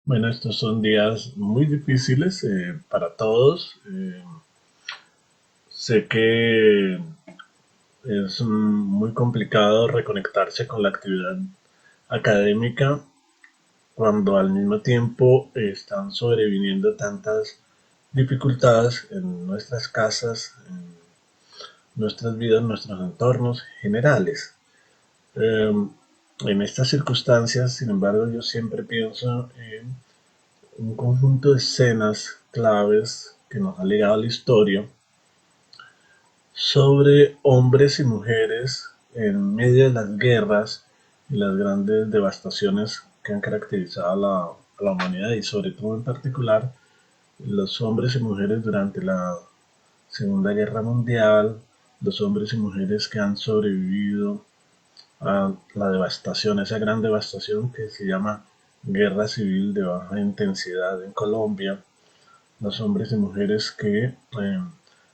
Bueno, estos son días muy difíciles para todos. Sé que es muy complicado reconectarse con la actividad académica cuando al mismo tiempo están sobreviniendo tantas dificultades en nuestras casas, en nuestras vidas, en nuestros entornos generales. Eh, en estas circunstancias, sin embargo, yo siempre pienso en un conjunto de escenas claves que nos ha legado la historia sobre hombres y mujeres en medio de las guerras y las grandes devastaciones que han caracterizado a la humanidad y sobre todo en particular los hombres y mujeres durante la Segunda Guerra Mundial, los hombres y mujeres que han sobrevivido a la devastación, esa gran devastación que se llama Guerra Civil de Baja Intensidad en Colombia, los hombres y mujeres que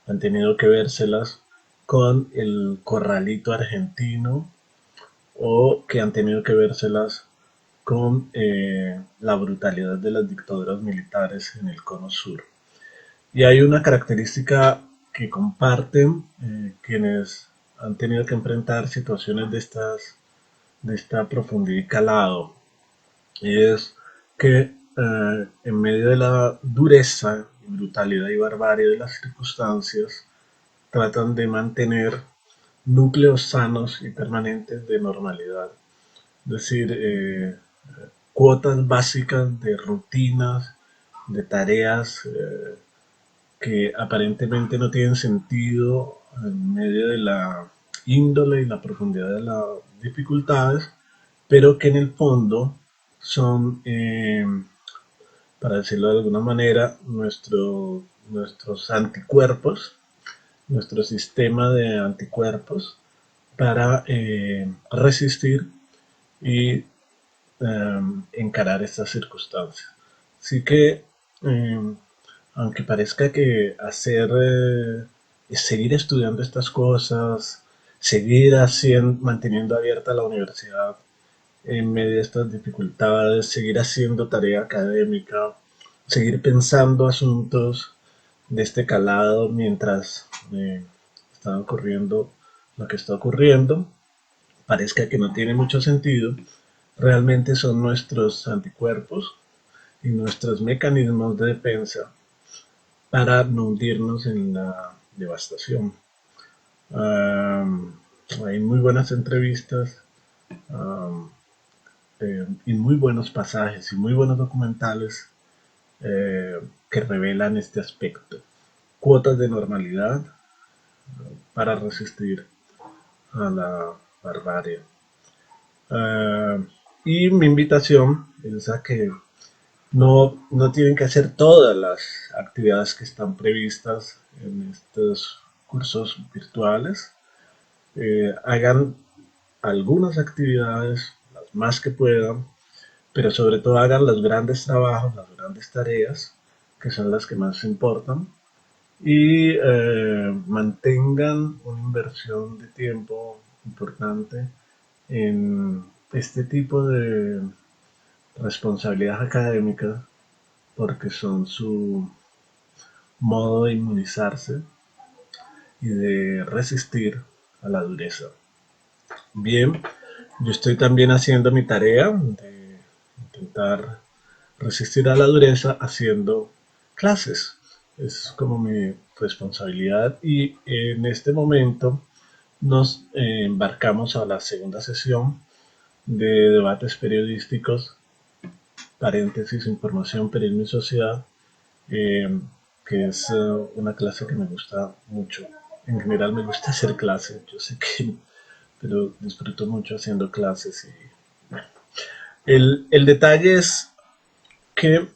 han tenido que vérselas con el corralito argentino o que han tenido que vérselas con la brutalidad de las dictaduras militares en el cono sur. Y hay una característica que comparten quienes han tenido que enfrentar situaciones de esta profundidad y calado, y es que en medio de la dureza, brutalidad y barbarie de las circunstancias, tratan de mantener núcleos sanos y permanentes de normalidad. Es decir, cuotas básicas de rutinas, de tareas que aparentemente no tienen sentido en medio de la índole y la profundidad de las dificultades, pero que en el fondo son para decirlo de alguna manera, nuestros anticuerpos, nuestro sistema de anticuerpos para resistir y encarar estas circunstancias. Así que, aunque parezca que seguir estudiando estas cosas, seguir manteniendo abierta la universidad en medio de estas dificultades, seguir haciendo tarea académica, seguir pensando asuntos de este calado mientras está ocurriendo lo que está ocurriendo, parezca que no tiene mucho sentido, realmente son nuestros anticuerpos y nuestros mecanismos de defensa para no hundirnos en la devastación. Um, Hay muy buenas entrevistas um, y muy buenos pasajes y muy buenos documentales que revelan este aspecto. Cuotas de normalidad para resistir a la barbarie. Y mi invitación es a que no tienen que hacer todas las actividades que están previstas en estos cursos virtuales. Hagan algunas actividades, las más que puedan, pero sobre todo hagan los grandes trabajos, las grandes tareas, que son las que más importan, y mantengan una inversión de tiempo importante en este tipo de responsabilidades académicas, porque son su modo de inmunizarse y de resistir a la dureza. Bien, yo estoy también haciendo mi tarea de intentar resistir a la dureza haciendo clases. Es como mi responsabilidad y en este momento nos embarcamos a la segunda sesión de debates periodísticos, paréntesis, información, periodismo y sociedad, eh, que es una clase que me gusta mucho. En general me gusta hacer clases, yo sé que, pero disfruto mucho haciendo clases. El detalle es que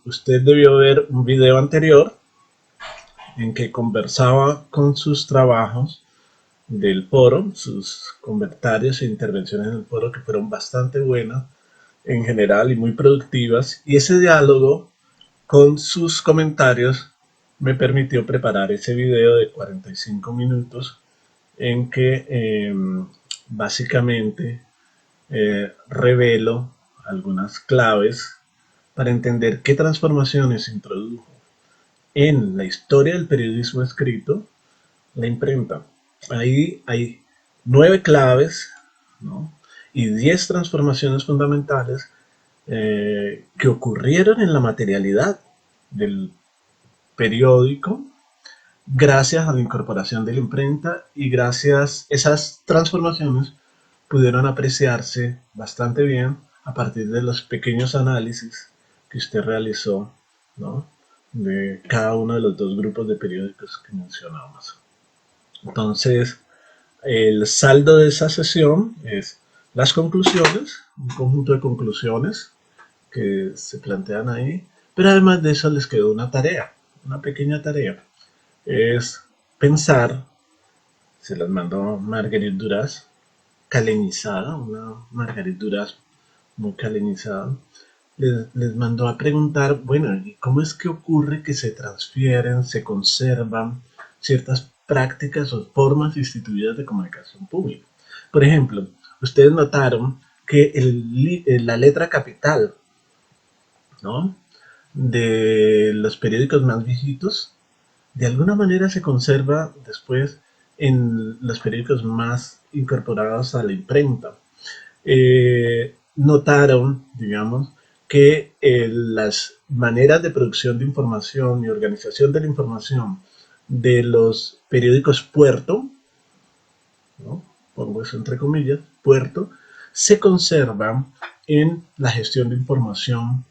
usted debió ver un video anterior en que conversaba con sus trabajos del foro, sus comentarios e intervenciones en el foro que fueron bastante buenas en general y muy productivas, y ese diálogo con sus comentarios me permitió preparar ese video de 45 minutos en que básicamente revelo algunas claves para entender qué transformaciones introdujo en la historia del periodismo escrito la imprenta. Ahí hay 9 claves, ¿no? Y 10 transformaciones fundamentales que ocurrieron en la materialidad del periódico gracias a la incorporación de la imprenta, y gracias a esas transformaciones pudieron apreciarse bastante bien a partir de los pequeños análisis que usted realizó, ¿no?, de cada uno de los dos grupos de periódicos que mencionamos. Entonces, el saldo de esa sesión es las conclusiones, un conjunto de conclusiones que se plantean ahí, pero además de eso les quedó una tarea, una pequeña tarea. Es pensar, se las mandó Marguerite Duras, calenizada, una Marguerite Duras muy calenizada, les mandó a preguntar, bueno, ¿y cómo es que ocurre que se transfieren, se conservan ciertas prácticas o formas instituidas de comunicación pública? Por ejemplo, ustedes notaron que la letra capital, ¿no?, de los periódicos más viejitos, de alguna manera se conserva después en los periódicos más incorporados a la imprenta. Notaron, digamos, que las maneras de producción de información y organización de la información de los periódicos puerto, ¿no?, pongo eso entre comillas, puerto, se conservan en la gestión de información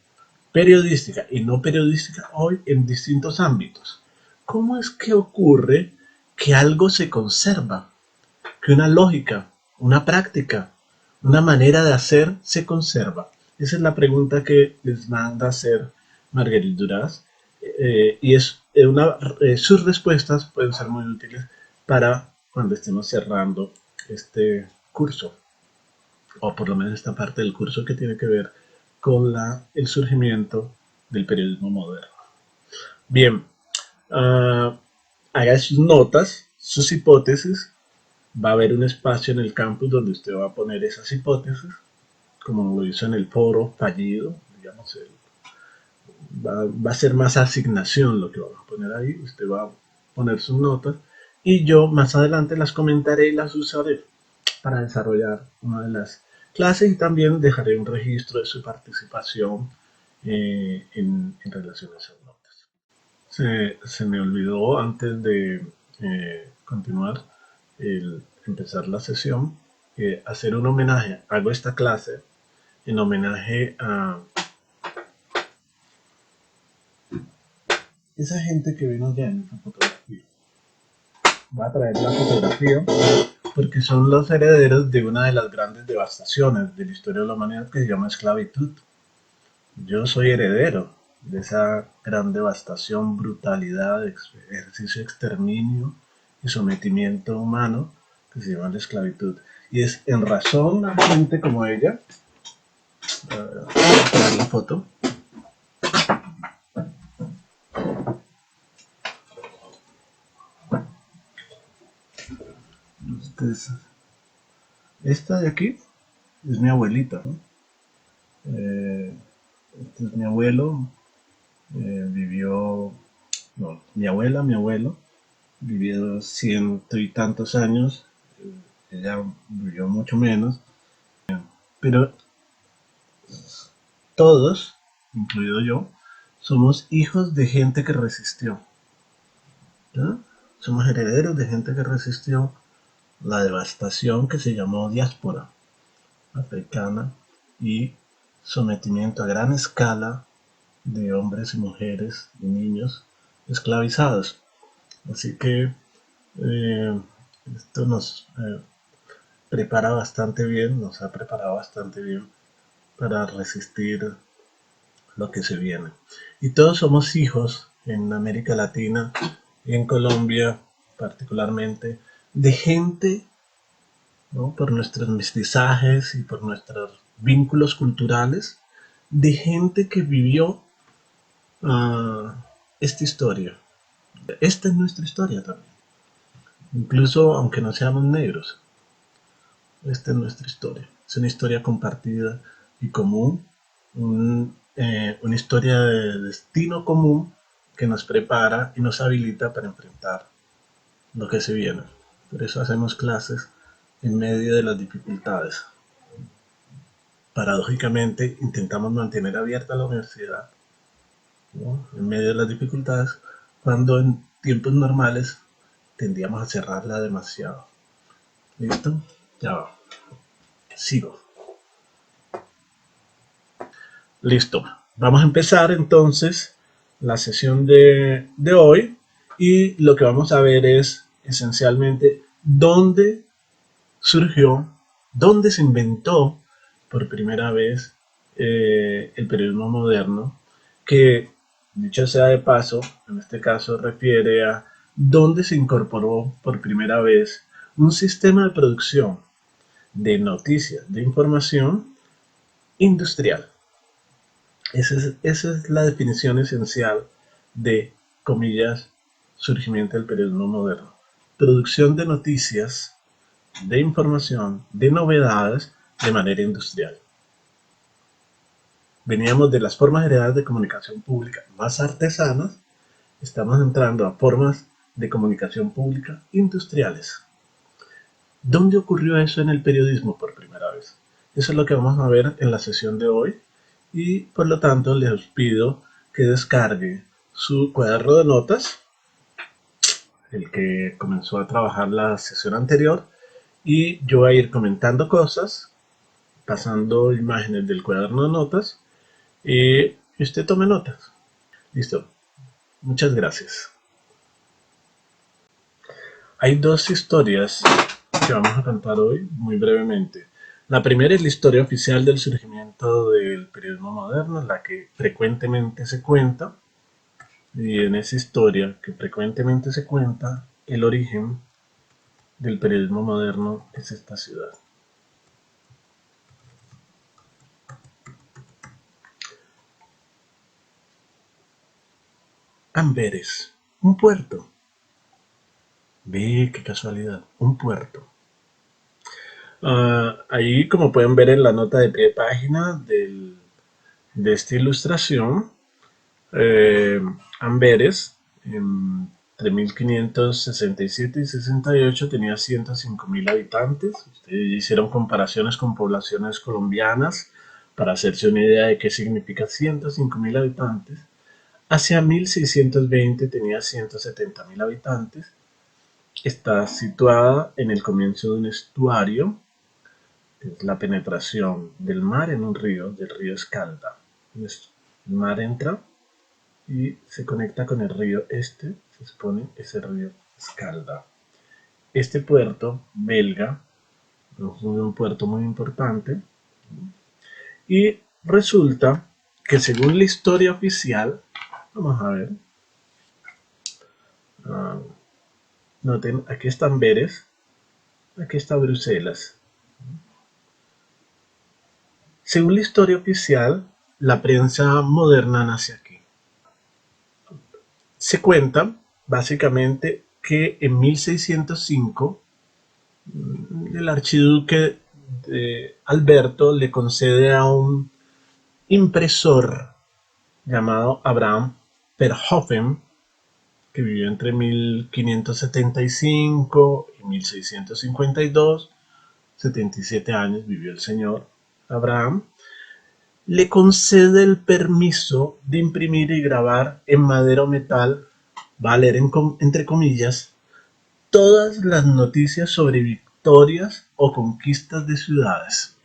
periodística y no periodística hoy en distintos ámbitos. ¿Cómo es que ocurre que algo se conserva? Que una lógica, una práctica, una manera de hacer se conserva. Esa es la pregunta que les manda a hacer Marguerite Duras, y sus respuestas pueden ser muy útiles para cuando estemos cerrando este curso, o por lo menos esta parte del curso que tiene que ver con el surgimiento del periodismo moderno. Bien, haga sus notas, sus hipótesis. Va a haber un espacio en el campus donde usted va a poner esas hipótesis, como lo hizo en el foro fallido, digamos, va a ser más asignación lo que vamos a poner ahí. Usted va a poner sus notas y yo más adelante las comentaré y las usaré para desarrollar una de las clases, y también dejaré un registro de su participación en relación a esas notas. Se me olvidó antes de continuar empezar la sesión, hacer un homenaje. Hago esta clase en homenaje a esa gente que vino allá en esa fotografía. Voy a traer la fotografía porque son los herederos de una de las grandes devastaciones de la historia de la humanidad, que se llama esclavitud. Yo soy heredero de esa gran devastación, brutalidad, ejercicio de exterminio y sometimiento humano que se llama la esclavitud. Y es en razón a gente como ella, voy a poner la foto, entonces, esta de aquí es mi abuelita, ¿no? Este es mi abuelo, vivió, no, mi abuela, mi abuelo, vivió 100 y tantos años, ella vivió mucho menos, pero todos, incluido yo, somos hijos de gente que resistió, ¿no? Somos herederos de gente que resistió la devastación que se llamó diáspora africana y sometimiento a gran escala de hombres y mujeres y niños esclavizados. Así que esto nos prepara bastante bien, nos ha preparado bastante bien para resistir lo que se viene. Y todos somos hijos en América Latina y en Colombia particularmente de gente, ¿no?, por nuestros mestizajes y por nuestros vínculos culturales, de gente que vivió esta historia. Esta es nuestra historia también. Incluso aunque no seamos negros, esta es nuestra historia. Es una historia compartida y común, un una historia de destino común que nos prepara y nos habilita para enfrentar lo que se viene. Por eso hacemos clases en medio de las dificultades. Paradójicamente, intentamos mantener abierta la universidad, ¿no?, en medio de las dificultades, cuando en tiempos normales tendíamos a cerrarla demasiado. ¿Listo? Ya va. Sigo. Listo. Vamos a empezar entonces la sesión de hoy, y lo que vamos a ver es esencialmente dónde surgió, dónde se inventó por primera vez el periodismo moderno, que, dicho sea de paso, en este caso refiere a dónde se incorporó por primera vez un sistema de producción de noticias, de información industrial. Esa es la definición esencial de, comillas, surgimiento del periodismo moderno. Producción de noticias, de información, de novedades de manera industrial. Veníamos de las formas heredadas de comunicación pública más artesanas, estamos entrando a formas de comunicación pública industriales. ¿Dónde ocurrió eso en el periodismo por primera vez? Eso es lo que vamos a ver en la sesión de hoy, y por lo tanto les pido que descargue su cuaderno de notas, el que comenzó a trabajar la sesión anterior, y yo voy a ir comentando cosas, pasando imágenes del cuaderno de notas, y usted tome notas. Listo. Muchas gracias. Hay dos historias que vamos a contar hoy muy brevemente. La primera es la historia oficial del surgimiento del periodismo moderno, la que frecuentemente se cuenta, y en esa historia que frecuentemente se cuenta, el origen del periodismo moderno es esta ciudad. Amberes, un puerto. Ve, qué casualidad, un puerto. Ahí, como pueden ver en la nota de pie de página de esta ilustración, Amberes, entre 1567 y 68, tenía 105.000 habitantes. Ustedes hicieron comparaciones con poblaciones colombianas para hacerse una idea de qué significa 105.000 habitantes. Hacia 1620 tenía 170.000 habitantes. Está situada en el comienzo de un estuario, que es la penetración del mar en un río, del río Escalda. El mar entra y se conecta con el río Este, se supone ese río Escalda. Este puerto belga es un puerto muy importante, y resulta que, según la historia oficial, vamos a ver, noten, aquí está Amberes, aquí está Bruselas. Según la historia oficial, la prensa moderna nace aquí. Se cuenta, básicamente, que en 1605 el archiduque Alberto le concede a un impresor llamado Abraham Verhoeven, que vivió entre 1575 y 1652, 77 años vivió el señor Abraham, le concede el permiso de imprimir y grabar en madera o metal, va a leer entre comillas, todas las noticias sobre victorias o conquistas de ciudades.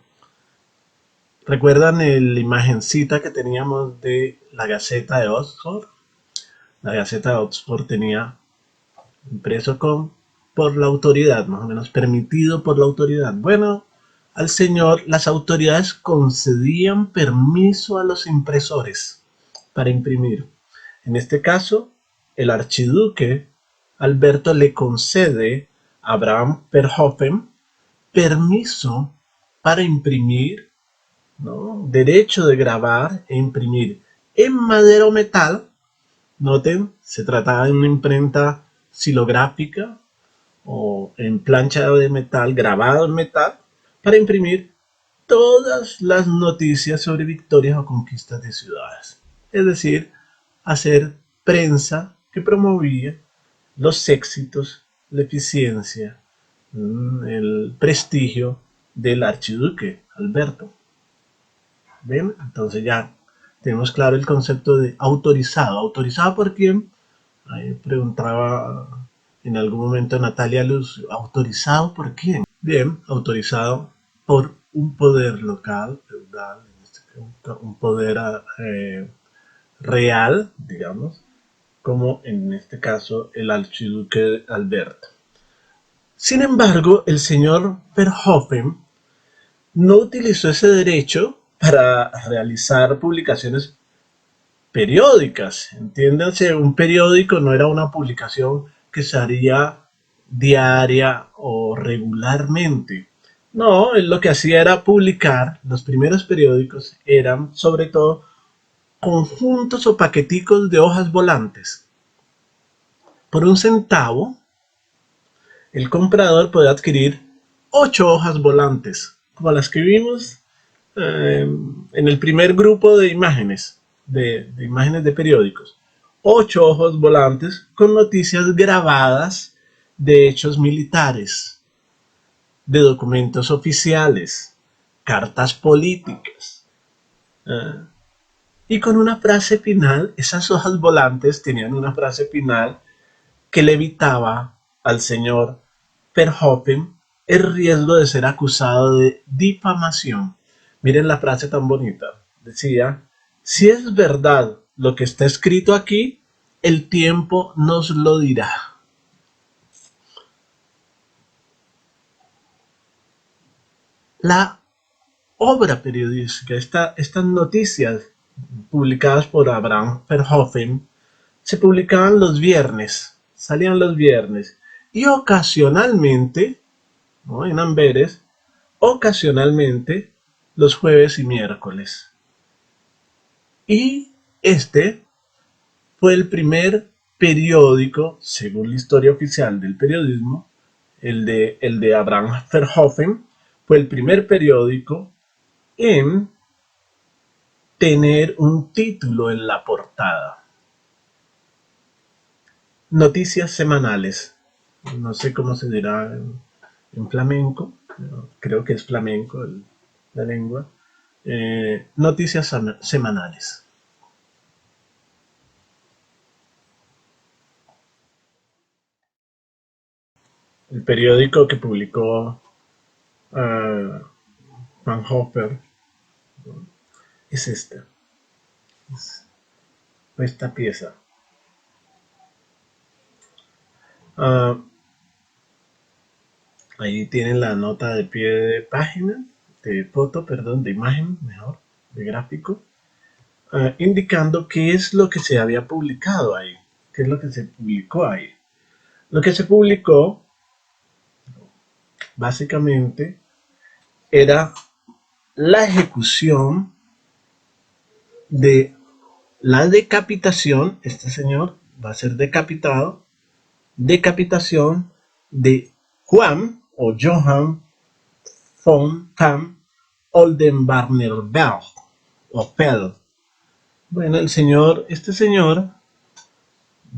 ¿Recuerdan la imagencita que teníamos de la Gaceta de Oxford? La Gaceta de Oxford tenía impreso por la autoridad, más o menos permitido por la autoridad. Bueno, al señor, las autoridades concedían permiso a los impresores para imprimir. En este caso, el archiduque Alberto le concede a Abraham Verhoeven permiso para imprimir, ¿no?, derecho de grabar e imprimir en madera o metal. Noten, se trataba de una imprenta xilográfica o en plancha de metal, grabado en metal, para imprimir todas las noticias sobre victorias o conquistas de ciudades. Es decir, hacer prensa que promovía los éxitos, la eficiencia, el prestigio del archiduque Alberto. ¿Ven? Entonces ya tenemos claro el concepto de autorizado. ¿Autorizado por quién? Ahí preguntaba en algún momento Natalia Luz, ¿autorizado por quién? Bien, autorizado por un poder local, feudal, un poder real, digamos, como en este caso el archiduque Alberto. Sin embargo, el señor Verhoeven no utilizó ese derecho para realizar publicaciones periódicas. Entiéndanse, un periódico no era una publicación que se haría diaria o regularmente. No, él lo que hacía era publicar, los primeros periódicos eran sobre todo conjuntos o paqueticos de hojas volantes. Por 1 centavo, el comprador puede adquirir 8 hojas volantes, como las que vimos en el primer grupo de imágenes, de imágenes de periódicos. 8 hojas volantes con noticias grabadas de hechos militares, de documentos oficiales, cartas políticas. Y con una frase final, esas hojas volantes tenían una frase final que le evitaba al señor Verhoeven el riesgo de ser acusado de difamación. Miren la frase tan bonita. Decía, si es verdad lo que está escrito aquí, el tiempo nos lo dirá. La obra periodística, estas noticias publicadas por Abraham Verhoeven, se publicaban los viernes, salían los viernes y ocasionalmente, ¿no?, en Amberes, ocasionalmente los jueves y miércoles. Y este fue el primer periódico, según la historia oficial del periodismo, el de Abraham Verhoeven, fue el primer periódico en tener un título en la portada. Noticias semanales. No sé cómo se dirá en flamenco, creo que es flamenco la lengua. Noticias semanales. El periódico que publicó Van Hoffer es esta pieza. Ahí tienen la nota de pie de página, de foto, perdón, de imagen, mejor, de gráfico, indicando qué es lo que se había publicado ahí, qué es lo que se publicó ahí. Lo que se publicó, básicamente, era la ejecución de la decapitación, este señor va a ser decapitado, decapitación de Juan o Johann von Kamm Oldenbarneveldt o Feld. Bueno, este señor,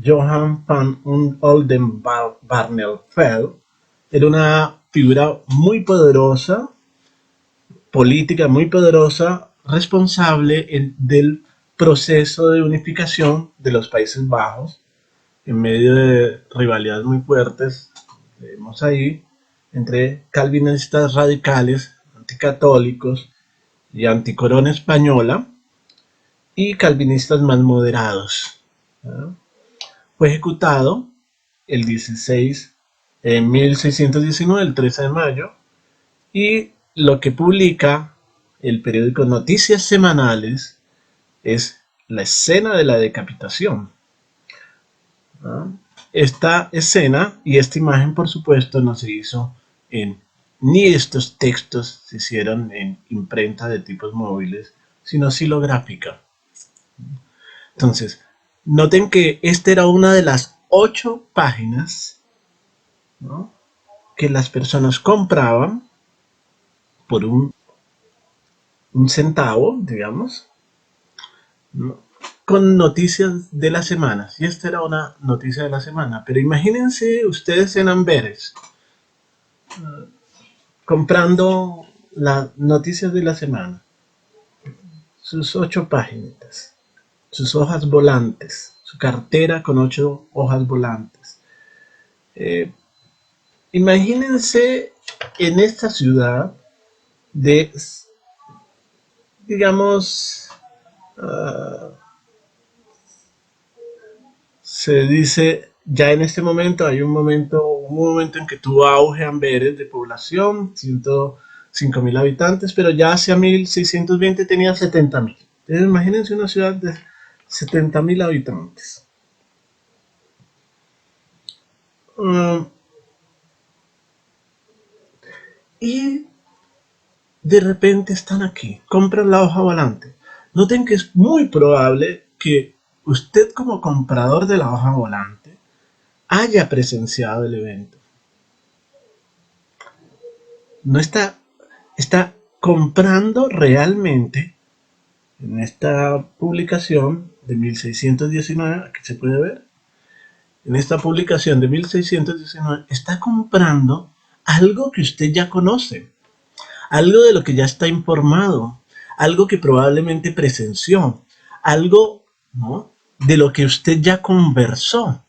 Johann van Oldenbarneveldt, era una figura muy poderosa, política muy poderosa, responsable del proceso de unificación de los Países Bajos, en medio de rivalidades muy fuertes, vemos ahí, entre calvinistas radicales, anticatólicos y anticorona española, y calvinistas más moderados. Fue ejecutado el 16, en 1619, el 13 de mayo, y lo que publica el periódico Noticias Semanales es la escena de la decapitación. Esta escena y esta imagen, por supuesto, no se hizo ni estos textos se hicieron en imprenta de tipos móviles, sino silográfica. Entonces, noten que esta era una de las 8 páginas, ¿no?, que las personas compraban por un centavo, digamos, ¿no? Con noticias de la semana. Y esta era una noticia de la semana. Pero imagínense ustedes en Amberes comprando las noticias de la semana, sus 8 páginas, sus hojas volantes, su cartera con 8 hojas volantes. Eh, Imagínense en esta ciudad de, digamos, uh, se dice, ya en este momento hay un momento en que tuvo auge Amberes de población, 105.000 habitantes, pero ya hacia 1620 tenía 70.000. Entonces imagínense una ciudad de 70.000 habitantes. Uh, y de repente están aquí, compran la hoja volante. Noten que es muy probable que usted como comprador de la hoja volante haya presenciado el evento. No está comprando realmente en esta publicación de 1619, aquí se puede ver, en esta publicación de 1619 está comprando algo que usted ya conoce, algo de lo que ya está informado, algo que probablemente presenció, algo, ¿no?, de lo que usted ya conversó.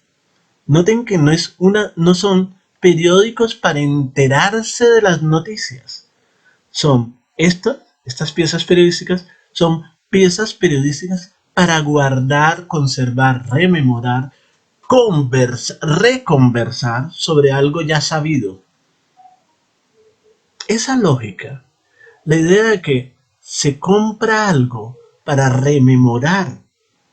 Noten que no son periódicos para enterarse de las noticias. Son estas piezas periodísticas, son piezas periodísticas para guardar, conservar, rememorar, reconversar sobre algo ya sabido. Esa lógica, la idea de que se compra algo para rememorar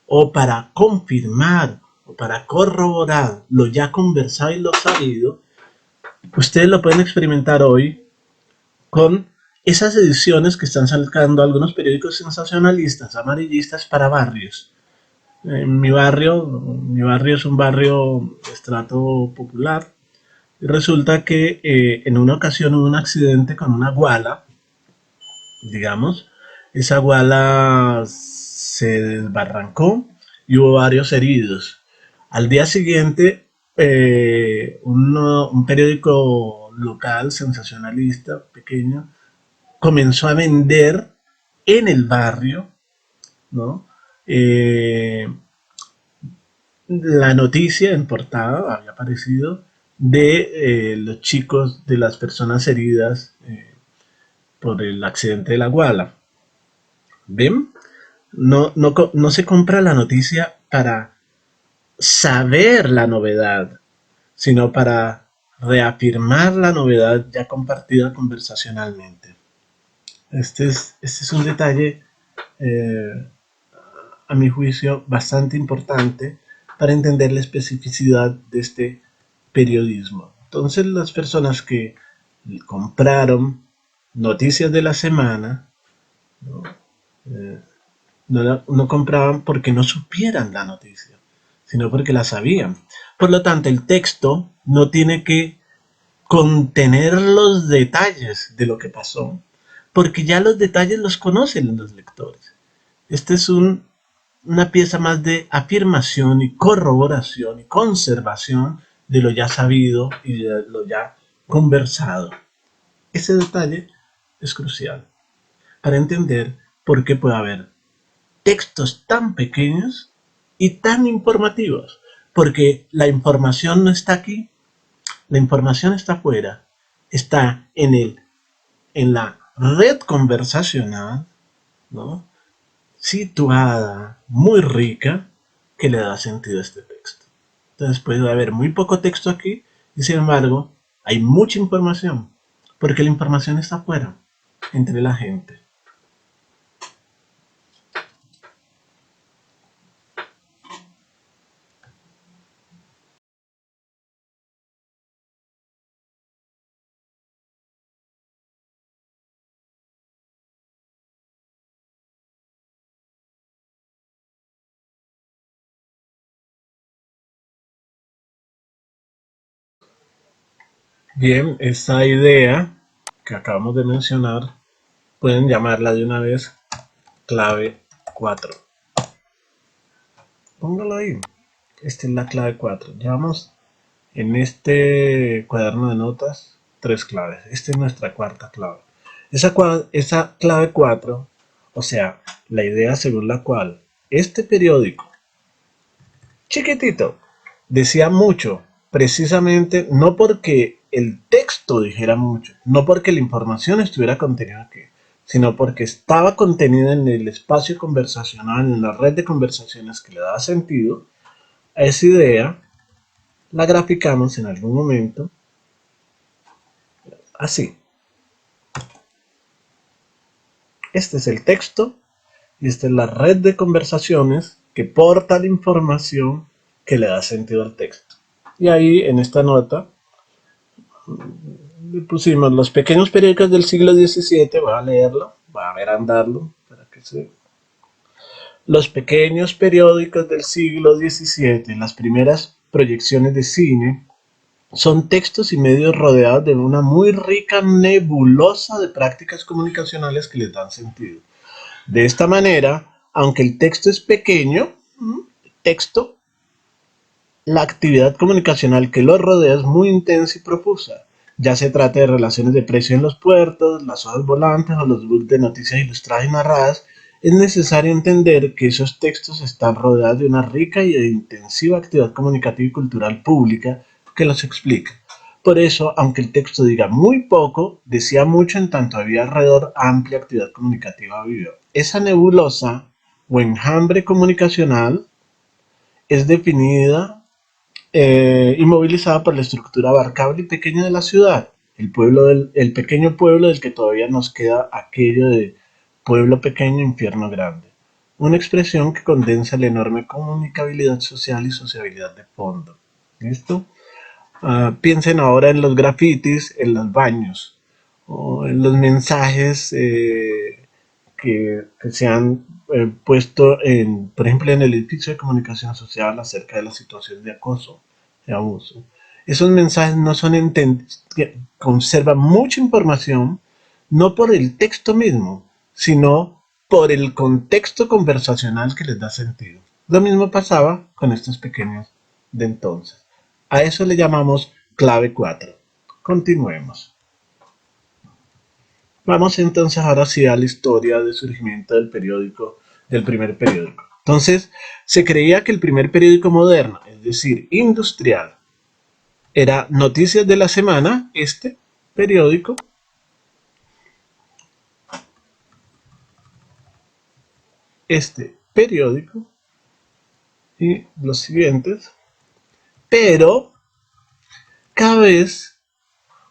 o para confirmar o para corroborar lo ya conversado y lo sabido, ustedes lo pueden experimentar hoy con esas ediciones que están sacando algunos periódicos sensacionalistas, amarillistas para barrios. Mi barrio es un barrio de estrato popular y resulta que en una ocasión hubo un accidente con una guala, digamos, esa guala se desbarrancó y hubo varios heridos. Al día siguiente, un periódico local, sensacionalista, pequeño, comenzó a vender en el barrio, ¿no? Eh, la noticia en portada había aparecido de los chicos, de las personas heridas por el accidente de la Guala. ¿Ven? No se compra la noticia para saber la novedad, sino para reafirmar la novedad ya compartida conversacionalmente. Este es un detalle, eh, a mi juicio, bastante importante para entender la especificidad de este periodismo. Entonces, las personas que compraron noticias de la semana, ¿no?, Eh, no compraban porque no supieran la noticia, sino porque la sabían. Por lo tanto, el texto no tiene que contener los detalles de lo que pasó, porque ya los detalles los conocen los lectores. Este es una pieza más de afirmación y corroboración y conservación de lo ya sabido y de lo ya conversado. Ese detalle es crucial para entender por qué puede haber textos tan pequeños y tan informativos, porque la información no está aquí, la información está afuera, está en la red conversacional, ¿no?, situada, muy rica, que le da sentido a este texto. Entonces puede haber muy poco texto aquí y sin embargo hay mucha información, porque la información está afuera, entre la gente. Bien, esta idea que acabamos de mencionar pueden llamarla de una vez clave 4. Póngalo ahí. Esta es la clave 4. Llevamos en este cuaderno de notas 3 claves. Esta es nuestra cuarta clave. Esa clave 4, o sea, la idea según la cual este periódico chiquitito decía mucho, precisamente no porque el texto dijera mucho, no porque la información estuviera contenida aquí, sino porque estaba contenida en el espacio conversacional, en la red de conversaciones que le daba sentido a esa idea. La graficamos en algún momento así. Este es el texto y esta es la red de conversaciones que porta la información que le da sentido al texto. Y ahí en esta nota le pusimos los pequeños periódicos del siglo XVII. Voy a leerlo, voy a agrandarlo para que se... Los pequeños periódicos del siglo XVII, las primeras proyecciones de cine, son textos y medios rodeados de una muy rica nebulosa de prácticas comunicacionales que les dan sentido. De esta manera, aunque el texto es pequeño, texto, la actividad comunicacional que lo rodea es muy intensa y profusa. Ya se trate de relaciones de precio en los puertos, las hojas volantes o los books de noticias ilustradas y narradas, es necesario entender que esos textos están rodeados de una rica y intensiva actividad comunicativa y cultural pública que los explica. Por eso, aunque el texto diga muy poco, decía mucho en tanto había alrededor amplia actividad comunicativa viva. Esa nebulosa o enjambre comunicacional es definida y movilizada por la estructura abarcable y pequeña de la ciudad, el pequeño pueblo del que todavía nos queda aquello de pueblo pequeño, infierno grande. Una expresión que condensa la enorme comunicabilidad social y sociabilidad de fondo. ¿Listo? Piensen ahora en los grafitis, en los baños, o en los mensajes que se han puesto, por ejemplo, en el edificio de comunicación social acerca de la situación de acoso, de abuso. Esos mensajes no son conservan mucha información, no por el texto mismo, sino por el contexto conversacional que les da sentido. Lo mismo pasaba con estos pequeños de entonces. A eso le llamamos clave 4. Continuemos. Vamos entonces ahora sí a la historia de surgimiento del periódico, del primer periódico. Entonces, se creía que el primer periódico moderno, es decir, industrial, era Noticias de la Semana, este periódico, y los siguientes, pero cada vez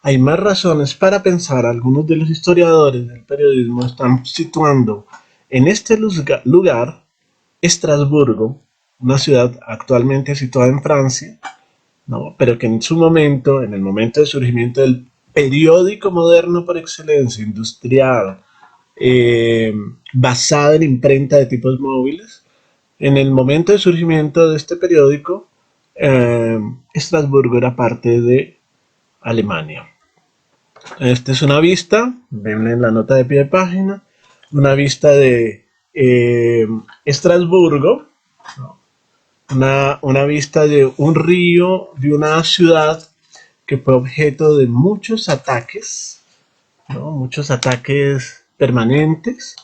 hay más razones para pensar. Algunos de los historiadores del periodismo están situando en este lugar Estrasburgo, una ciudad actualmente situada en Francia, ¿no? Pero que en su momento, en el momento de surgimiento del periódico moderno por excelencia, industrial, basado en imprenta de tipos móviles, en el momento de surgimiento de este periódico, Estrasburgo era parte de Alemania. Esta es una vista, ven en la nota de pie de página, una vista de Estrasburgo, ¿no? Una vista de un río, de una ciudad que fue objeto de muchos ataques, ¿no? Muchos ataques permanentes,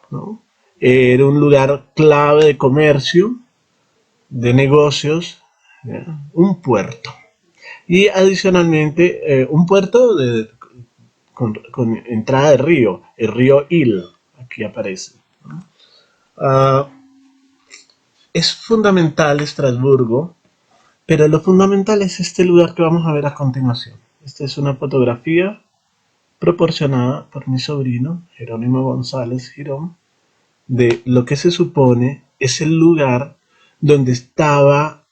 ¿no? Era un lugar clave de comercio, de negocios, ¿ya? Un puerto. Y adicionalmente, un puerto con entrada de río, el río Ill, aquí aparece, ¿no? Es fundamental Estrasburgo, pero lo fundamental es este lugar que vamos a ver a continuación. Esta es una fotografía proporcionada por mi sobrino, Jerónimo González Girón, de lo que se supone es el lugar donde estaba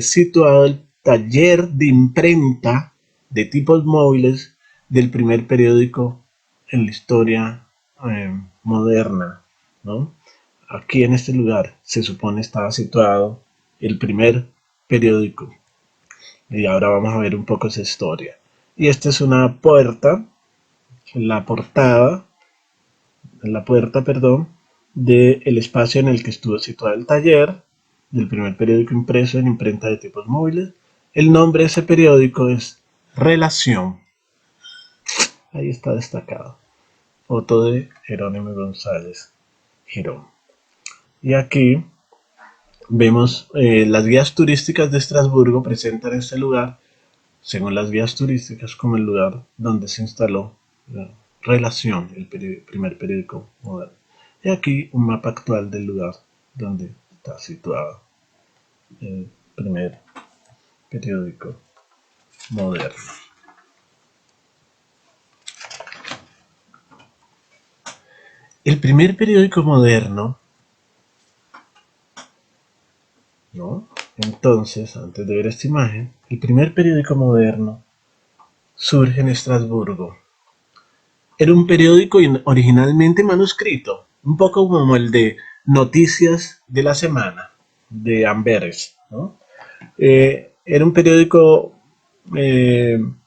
situado el taller de imprenta de tipos móviles del primer periódico en la historia moderna, ¿no? Aquí en este lugar se supone estaba situado el primer periódico. Y ahora vamos a ver un poco esa historia. Y esta es una puerta, la portada puerta, del espacio en el que estuvo situado el taller del primer periódico impreso en imprenta de tipos móviles. El nombre de ese periódico es Relación. Ahí está destacado. Foto de Jerónimo González Girón. Y aquí vemos las guías turísticas de Estrasburgo presentan este lugar, según las guías turísticas, como el lugar donde se instaló la Relación, el primer periódico moderno. Y aquí un mapa actual del lugar donde está situado el primer periódico moderno. El primer periódico moderno, ¿no? Entonces, antes de ver esta imagen, el primer periódico moderno surge en Estrasburgo. Era un periódico originalmente manuscrito, un poco como el de Noticias de la Semana, de Amberes, ¿no? Era un periódico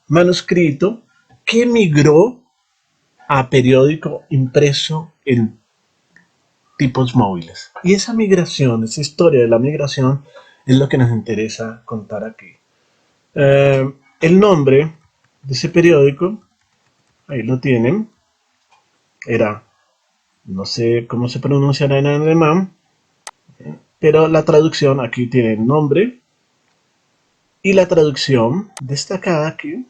manuscrito que migró a periódico impreso en tipos móviles. Y esa migración, esa historia de la migración, es lo que nos interesa contar aquí. El nombre de ese periódico, ahí lo tienen, era, no sé cómo se pronunciará en alemán, pero la traducción aquí tiene el nombre y la traducción destacada aquí,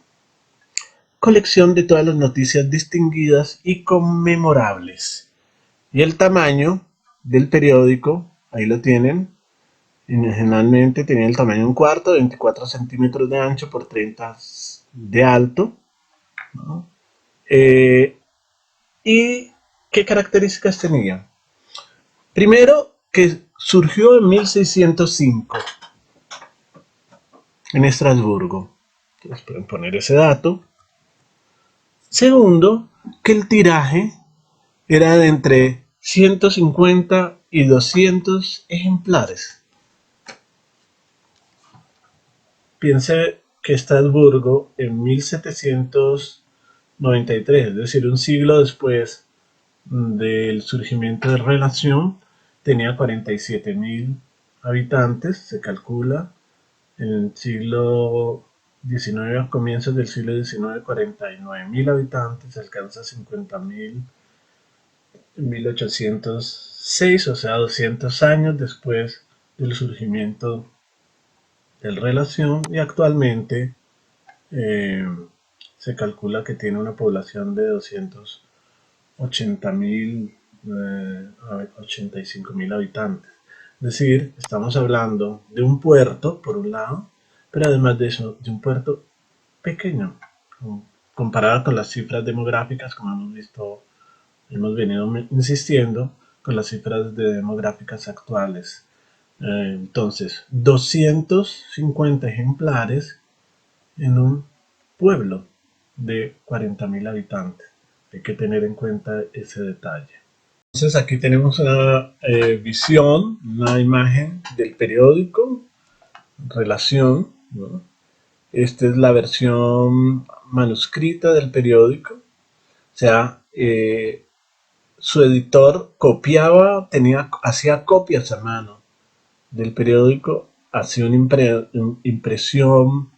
colección de todas las noticias distinguidas y conmemorables. Y el tamaño del periódico, ahí lo tienen, generalmente tenía el tamaño de un cuarto, 24 centímetros de ancho por 30 de alto, ¿no? ¿Y qué características tenía? Primero, que surgió en 1605 en Estrasburgo. Entonces pueden poner ese dato. Segundo, que el tiraje era de entre 150 y 200 ejemplares. Piense que Estrasburgo en 1793, es decir, un siglo después del surgimiento de Relación, tenía 47.000 habitantes, se calcula. En el siglo XIX, a comienzos del siglo XIX, 49.000 habitantes, alcanza 50.000 en 1806, o sea, 200 años después del surgimiento del Relación, y actualmente eh, se calcula que tiene una población de 280.000, 85.000 habitantes. Es decir, estamos hablando de un puerto, por un lado, pero además de eso, de un puerto pequeño, comparado con las cifras demográficas, como hemos visto, hemos venido insistiendo, con las cifras de demográficas actuales. Entonces, 250 ejemplares en un pueblo de 40.000 habitantes. Hay que tener en cuenta ese detalle. Entonces aquí tenemos una visión, una imagen del periódico, Relación, ¿no? Esta es la versión manuscrita del periódico. O sea, su editor copiaba, hacía copias a mano del periódico, hacía una impresión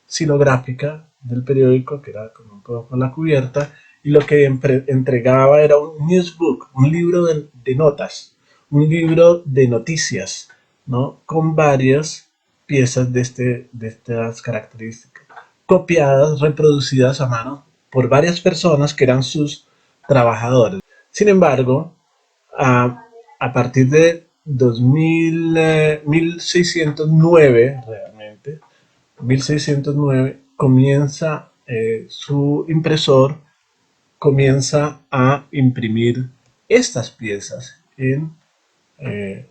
silográfica del periódico, que era como un poco la cubierta, y lo que entregaba era un newsbook, un libro de notas, un libro de noticias, ¿no? Con varias piezas de estas características, copiadas, reproducidas a mano por varias personas que eran sus trabajadores. Sin embargo, a partir de 1609, realmente, 1609 comienza su impresor, comienza a imprimir estas piezas en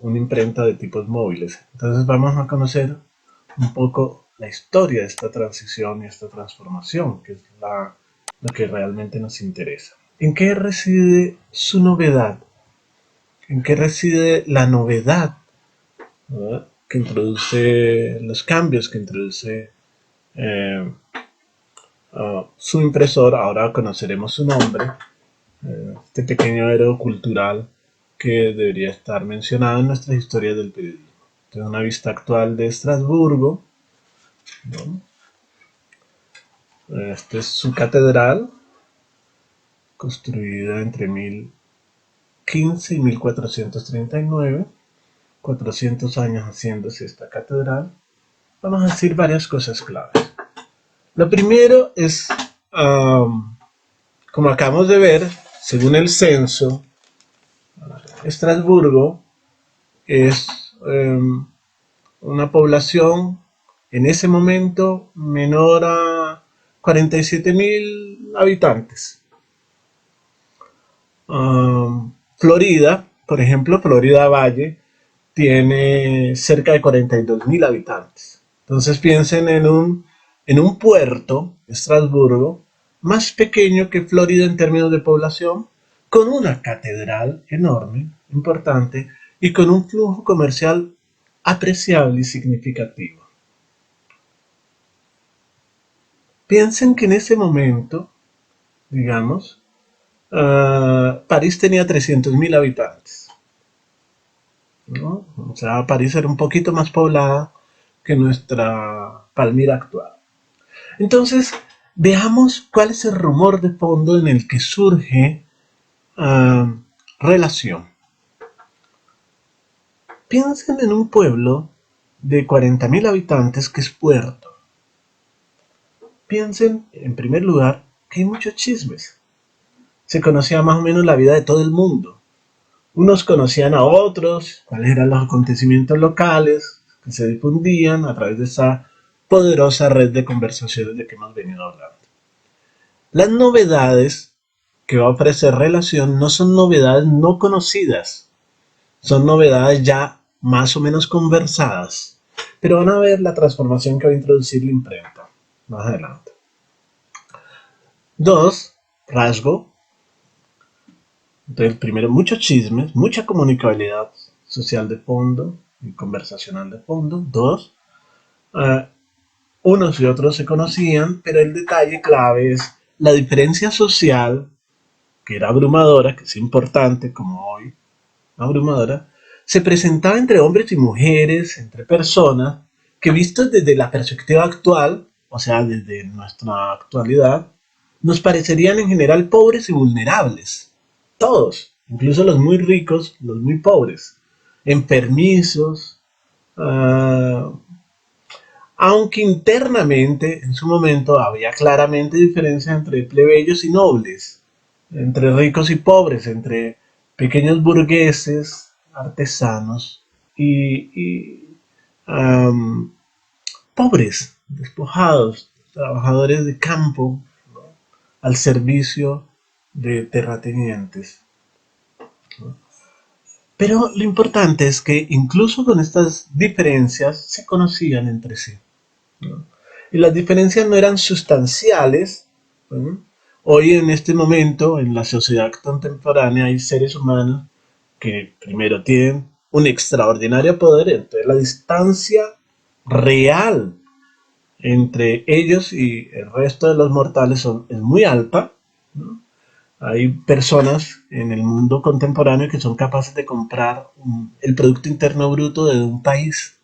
una imprenta de tipos móviles. Entonces vamos a conocer un poco la historia de esta transición y esta transformación, que es lo que realmente nos interesa. ¿En qué reside su novedad? ¿En qué reside la novedad, ¿verdad?, que introduce los cambios que introduce su impresor? Ahora conoceremos su nombre. este pequeño héroe cultural que debería estar mencionado en nuestras historias del periodismo. Entonces, una vista actual de Estrasburgo, ¿no? Esta es su catedral, construida entre 1015 y 1439, 400 años haciéndose esta catedral. Vamos a decir varias cosas claves. Lo primero es, como acabamos de ver, según el censo, Estrasburgo es una población en ese momento menor a 47.000 habitantes. Florida, por ejemplo, Florida Valle, tiene cerca de 42.000 habitantes. Entonces piensen en un puerto, Estrasburgo, más pequeño que Florida en términos de población, con una catedral enorme, importante, y con un flujo comercial apreciable y significativo. Piensen que en ese momento, digamos, París tenía 300.000 habitantes, ¿no? O sea, París era un poquito más poblada que nuestra Palmira actual. Entonces, veamos cuál es el rumor de fondo en el que surge relación. Piensen en un pueblo de 40.000 habitantes que es Puerto. Piensen, en primer lugar, que hay muchos chismes. Se conocía más o menos la vida de todo el mundo. Unos conocían a otros, cuáles eran los acontecimientos locales que se difundían a través de esa poderosa red de conversaciones de que hemos venido hablando. Las novedades que va a ofrecer Relación no son novedades no conocidas, son novedades ya más o menos conversadas, pero van a ver la transformación que va a introducir la imprenta más adelante. Dos, rasgo. Entonces, primero, muchos chismes, mucha comunicabilidad social de fondo y conversacional de fondo. Dos, unos y otros se conocían, pero el detalle clave es la diferencia social, que era abrumadora, que es importante como hoy, abrumadora, se presentaba entre hombres y mujeres, entre personas, que vistos desde la perspectiva actual, o sea, desde nuestra actualidad, nos parecerían en general pobres y vulnerables. Todos, incluso los muy ricos, los muy pobres, enfermizos, uh, aunque internamente en su momento había claramente diferencia entre plebeyos y nobles, entre ricos y pobres, entre pequeños burgueses, artesanos y pobres, despojados, trabajadores de campo, ¿no? Al servicio de terratenientes, ¿no? Pero lo importante es que incluso con estas diferencias se conocían entre sí, ¿no? Y las diferencias no eran sustanciales, ¿no? Hoy en este momento, en la sociedad contemporánea, hay seres humanos que primero tienen un extraordinario poder, entonces la distancia real entre ellos y el resto de los mortales es muy alta, ¿no? Hay personas en el mundo contemporáneo que son capaces de comprar el Producto Interno Bruto de un país.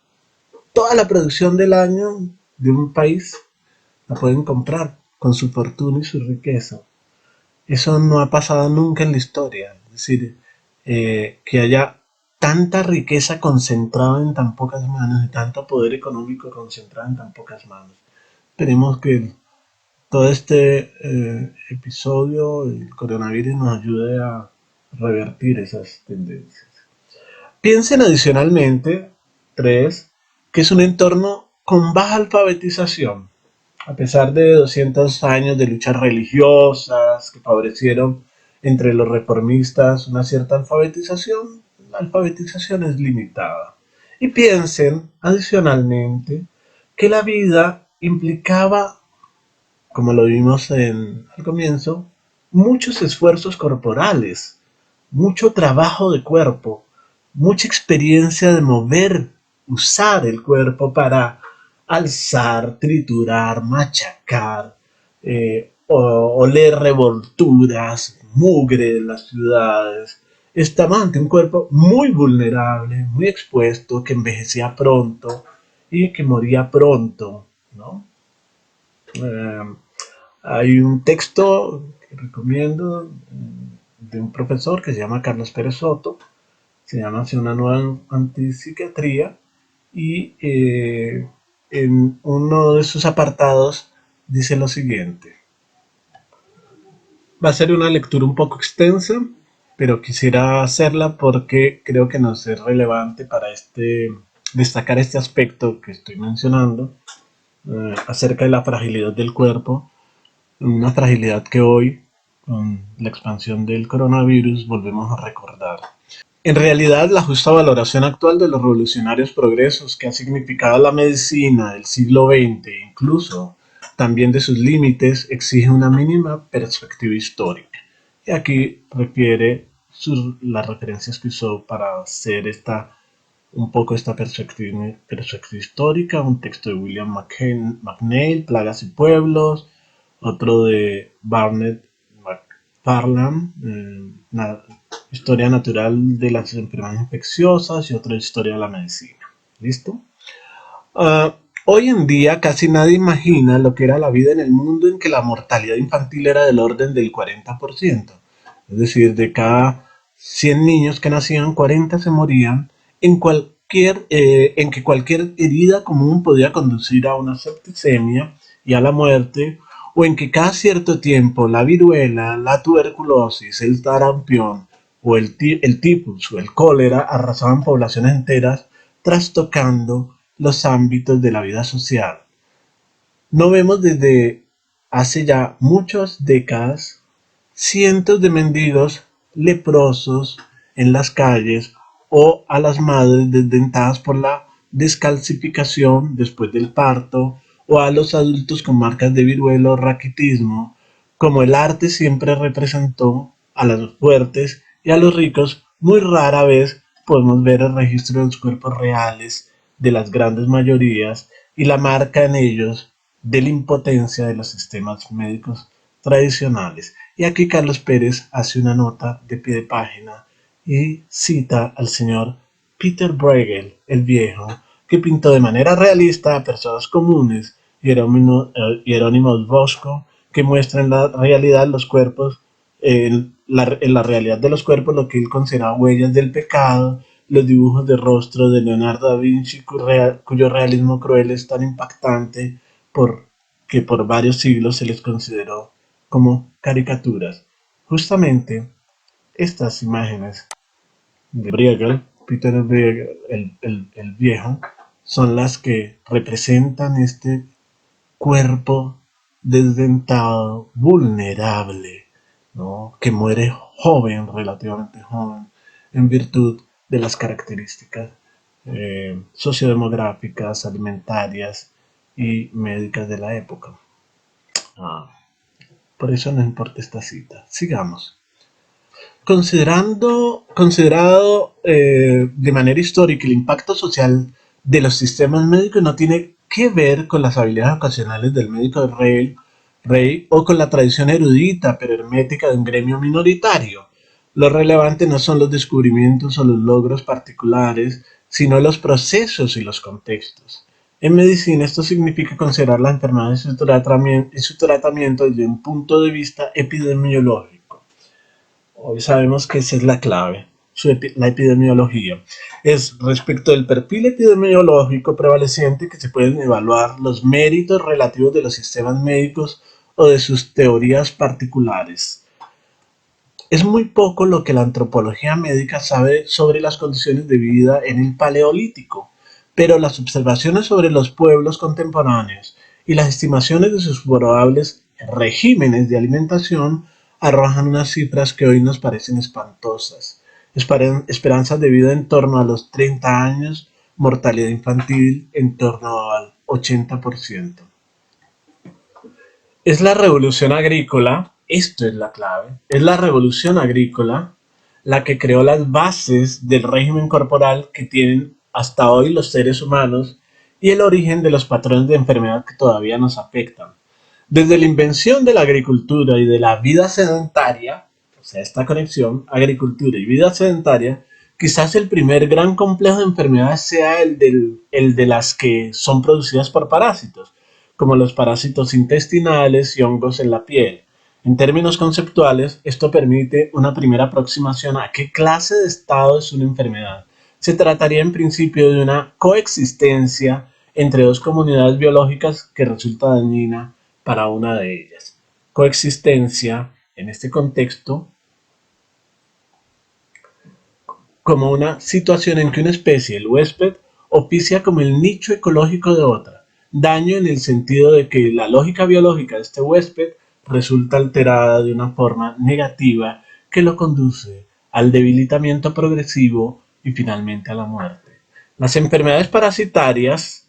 Toda la producción del año de un país la pueden comprar con su fortuna y su riqueza. Eso no ha pasado nunca en la historia. Es decir, que haya tanta riqueza concentrada en tan pocas manos y tanto poder económico concentrado en tan pocas manos. Esperemos que todo este episodio, el coronavirus, nos ayude a revertir esas tendencias. Piensen adicionalmente, tres, que es un entorno con baja alfabetización. A pesar de 200 años de luchas religiosas que favorecieron entre los reformistas una cierta alfabetización, la alfabetización es limitada. Y piensen, adicionalmente, que la vida implicaba, como lo vimos al comienzo, muchos esfuerzos corporales, mucho trabajo de cuerpo, mucha experiencia de mover, usar el cuerpo para alzar, triturar, machacar, oler revolturas, mugre de las ciudades. Estaba ante un cuerpo muy vulnerable, muy expuesto, que envejecía pronto y que moría pronto, ¿no? Eh, Hay un texto que recomiendo de un profesor que se llama Carlos Pérez Soto, se llama Hacia una nueva antipsiquiatría, y en uno de sus apartados dice lo siguiente. Va a ser una lectura un poco extensa, pero quisiera hacerla porque creo que nos es relevante para destacar este aspecto que estoy mencionando acerca de la fragilidad del cuerpo, una fragilidad que hoy, con la expansión del coronavirus, volvemos a recordar. En realidad, la justa valoración actual de los revolucionarios progresos que ha significado la medicina del siglo XX, incluso también de sus límites, exige una mínima perspectiva histórica. Y aquí refiere las referencias que usó para hacer un poco esta perspectiva histórica, un texto de William McNeill, Plagas y Pueblos, otro de Barnett McFarlane, Historia natural de las enfermedades infecciosas, y otro de Historia de la medicina. ¿Listo? Uh, Hoy en día casi nadie imagina lo que era la vida en el mundo en que la mortalidad infantil era del orden del 40%. Es decir, de cada 100 niños que nacían, 40 se morían, en que cualquier herida común podía conducir a una septicemia y a la muerte, o en que cada cierto tiempo la viruela, la tuberculosis, el sarampión o el tifus o el cólera arrasaban poblaciones enteras, trastocando los ámbitos de la vida social. No vemos desde hace ya muchas décadas cientos de mendigos leprosos en las calles, o a las madres desdentadas por la descalcificación después del parto, o a los adultos con marcas de viruela o raquitismo. Como el arte siempre representó a los fuertes y a los ricos, muy rara vez podemos ver el registro de los cuerpos reales de las grandes mayorías y la marca en ellos de la impotencia de los sistemas médicos tradicionales. Y aquí Carlos Pérez hace una nota de pie de página y cita al señor Peter Bruegel, el viejo, que pintó de manera realista a personas comunes, Jerónimo Bosco, que muestra en la realidad los cuerpos, en la realidad de los cuerpos lo que él considera huellas del pecado, los dibujos de rostro de Leonardo da Vinci, cuyo realismo cruel es tan impactante que por varios siglos se les consideró como caricaturas. Justamente estas imágenes de Bruegel, Peter Bruegel, el viejo, son las que representan este cuerpo desdentado, vulnerable, ¿no? Que muere joven, relativamente joven, en virtud de las características sociodemográficas, alimentarias y médicas de la época. Ah, por eso no importa esta cita. Sigamos. Considerado de manera histórica, el impacto social de los sistemas médicos no tiene que ver con las habilidades ocasionales del médico de rey o con la tradición erudita pero hermética de un gremio minoritario. Lo relevante no son los descubrimientos o los logros particulares, sino los procesos y los contextos. En medicina esto significa considerar la enfermedad y su tratamiento desde un punto de vista epidemiológico. Hoy sabemos que esa es la clave, la epidemiología. Es respecto del perfil epidemiológico prevaleciente que se pueden evaluar los méritos relativos de los sistemas médicos o de sus teorías particulares. Es muy poco lo que la antropología médica sabe sobre las condiciones de vida en el Paleolítico, pero las observaciones sobre los pueblos contemporáneos y las estimaciones de sus probables regímenes de alimentación arrojan unas cifras que hoy nos parecen espantosas. Esperanzas de vida en torno a los 30 años, mortalidad infantil en torno al 80%. Es la revolución agrícola, esto es la clave, es la revolución agrícola la que creó las bases del régimen corporal que tienen hasta hoy los seres humanos y el origen de los patrones de enfermedad que todavía nos afectan. Desde la invención de la agricultura y de la vida sedentaria, o sea, esta conexión agricultura y vida sedentaria, quizás el primer gran complejo de enfermedades sea el de las que son producidas por parásitos, como los parásitos intestinales y hongos en la piel. En términos conceptuales, esto permite una primera aproximación a qué clase de estado es una enfermedad. Se trataría en principio de una coexistencia entre dos comunidades biológicas que resulta dañina para una de ellas. Coexistencia, en este contexto, como una situación en que una especie, el huésped, oficia como el nicho ecológico de otra. Daño en el sentido de que la lógica biológica de este huésped resulta alterada de una forma negativa que lo conduce al debilitamiento progresivo y finalmente a la muerte. Las enfermedades parasitarias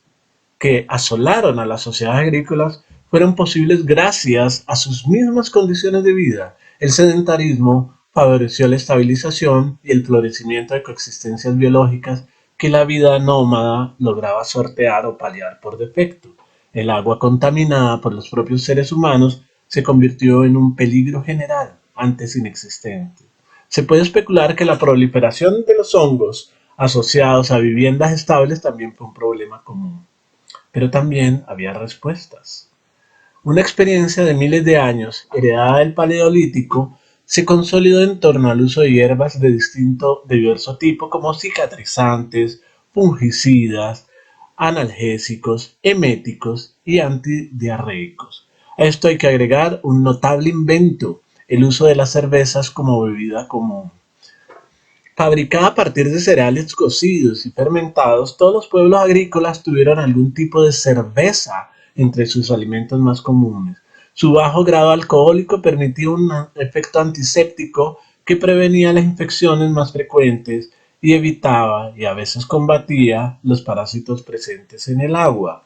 que asolaron a las sociedades agrícolas fueron posibles gracias a sus mismas condiciones de vida. El sedentarismo favoreció la estabilización y el florecimiento de coexistencias biológicas que la vida nómada lograba sortear o paliar por defecto. El agua contaminada por los propios seres humanos se convirtió en un peligro general, antes inexistente. Se puede especular que la proliferación de los hongos asociados a viviendas estables también fue un problema común. Pero también había respuestas. Una experiencia de miles de años, heredada del Paleolítico, se consolidó en torno al uso de hierbas de diverso tipo como cicatrizantes, fungicidas, analgésicos, eméticos y antidiarreicos. A esto hay que agregar un notable invento, el uso de las cervezas como bebida común. Fabricada a partir de cereales cocidos y fermentados, todos los pueblos agrícolas tuvieron algún tipo de cerveza entre sus alimentos más comunes. Su bajo grado alcohólico permitía un efecto antiséptico que prevenía las infecciones más frecuentes y evitaba y a veces combatía los parásitos presentes en el agua.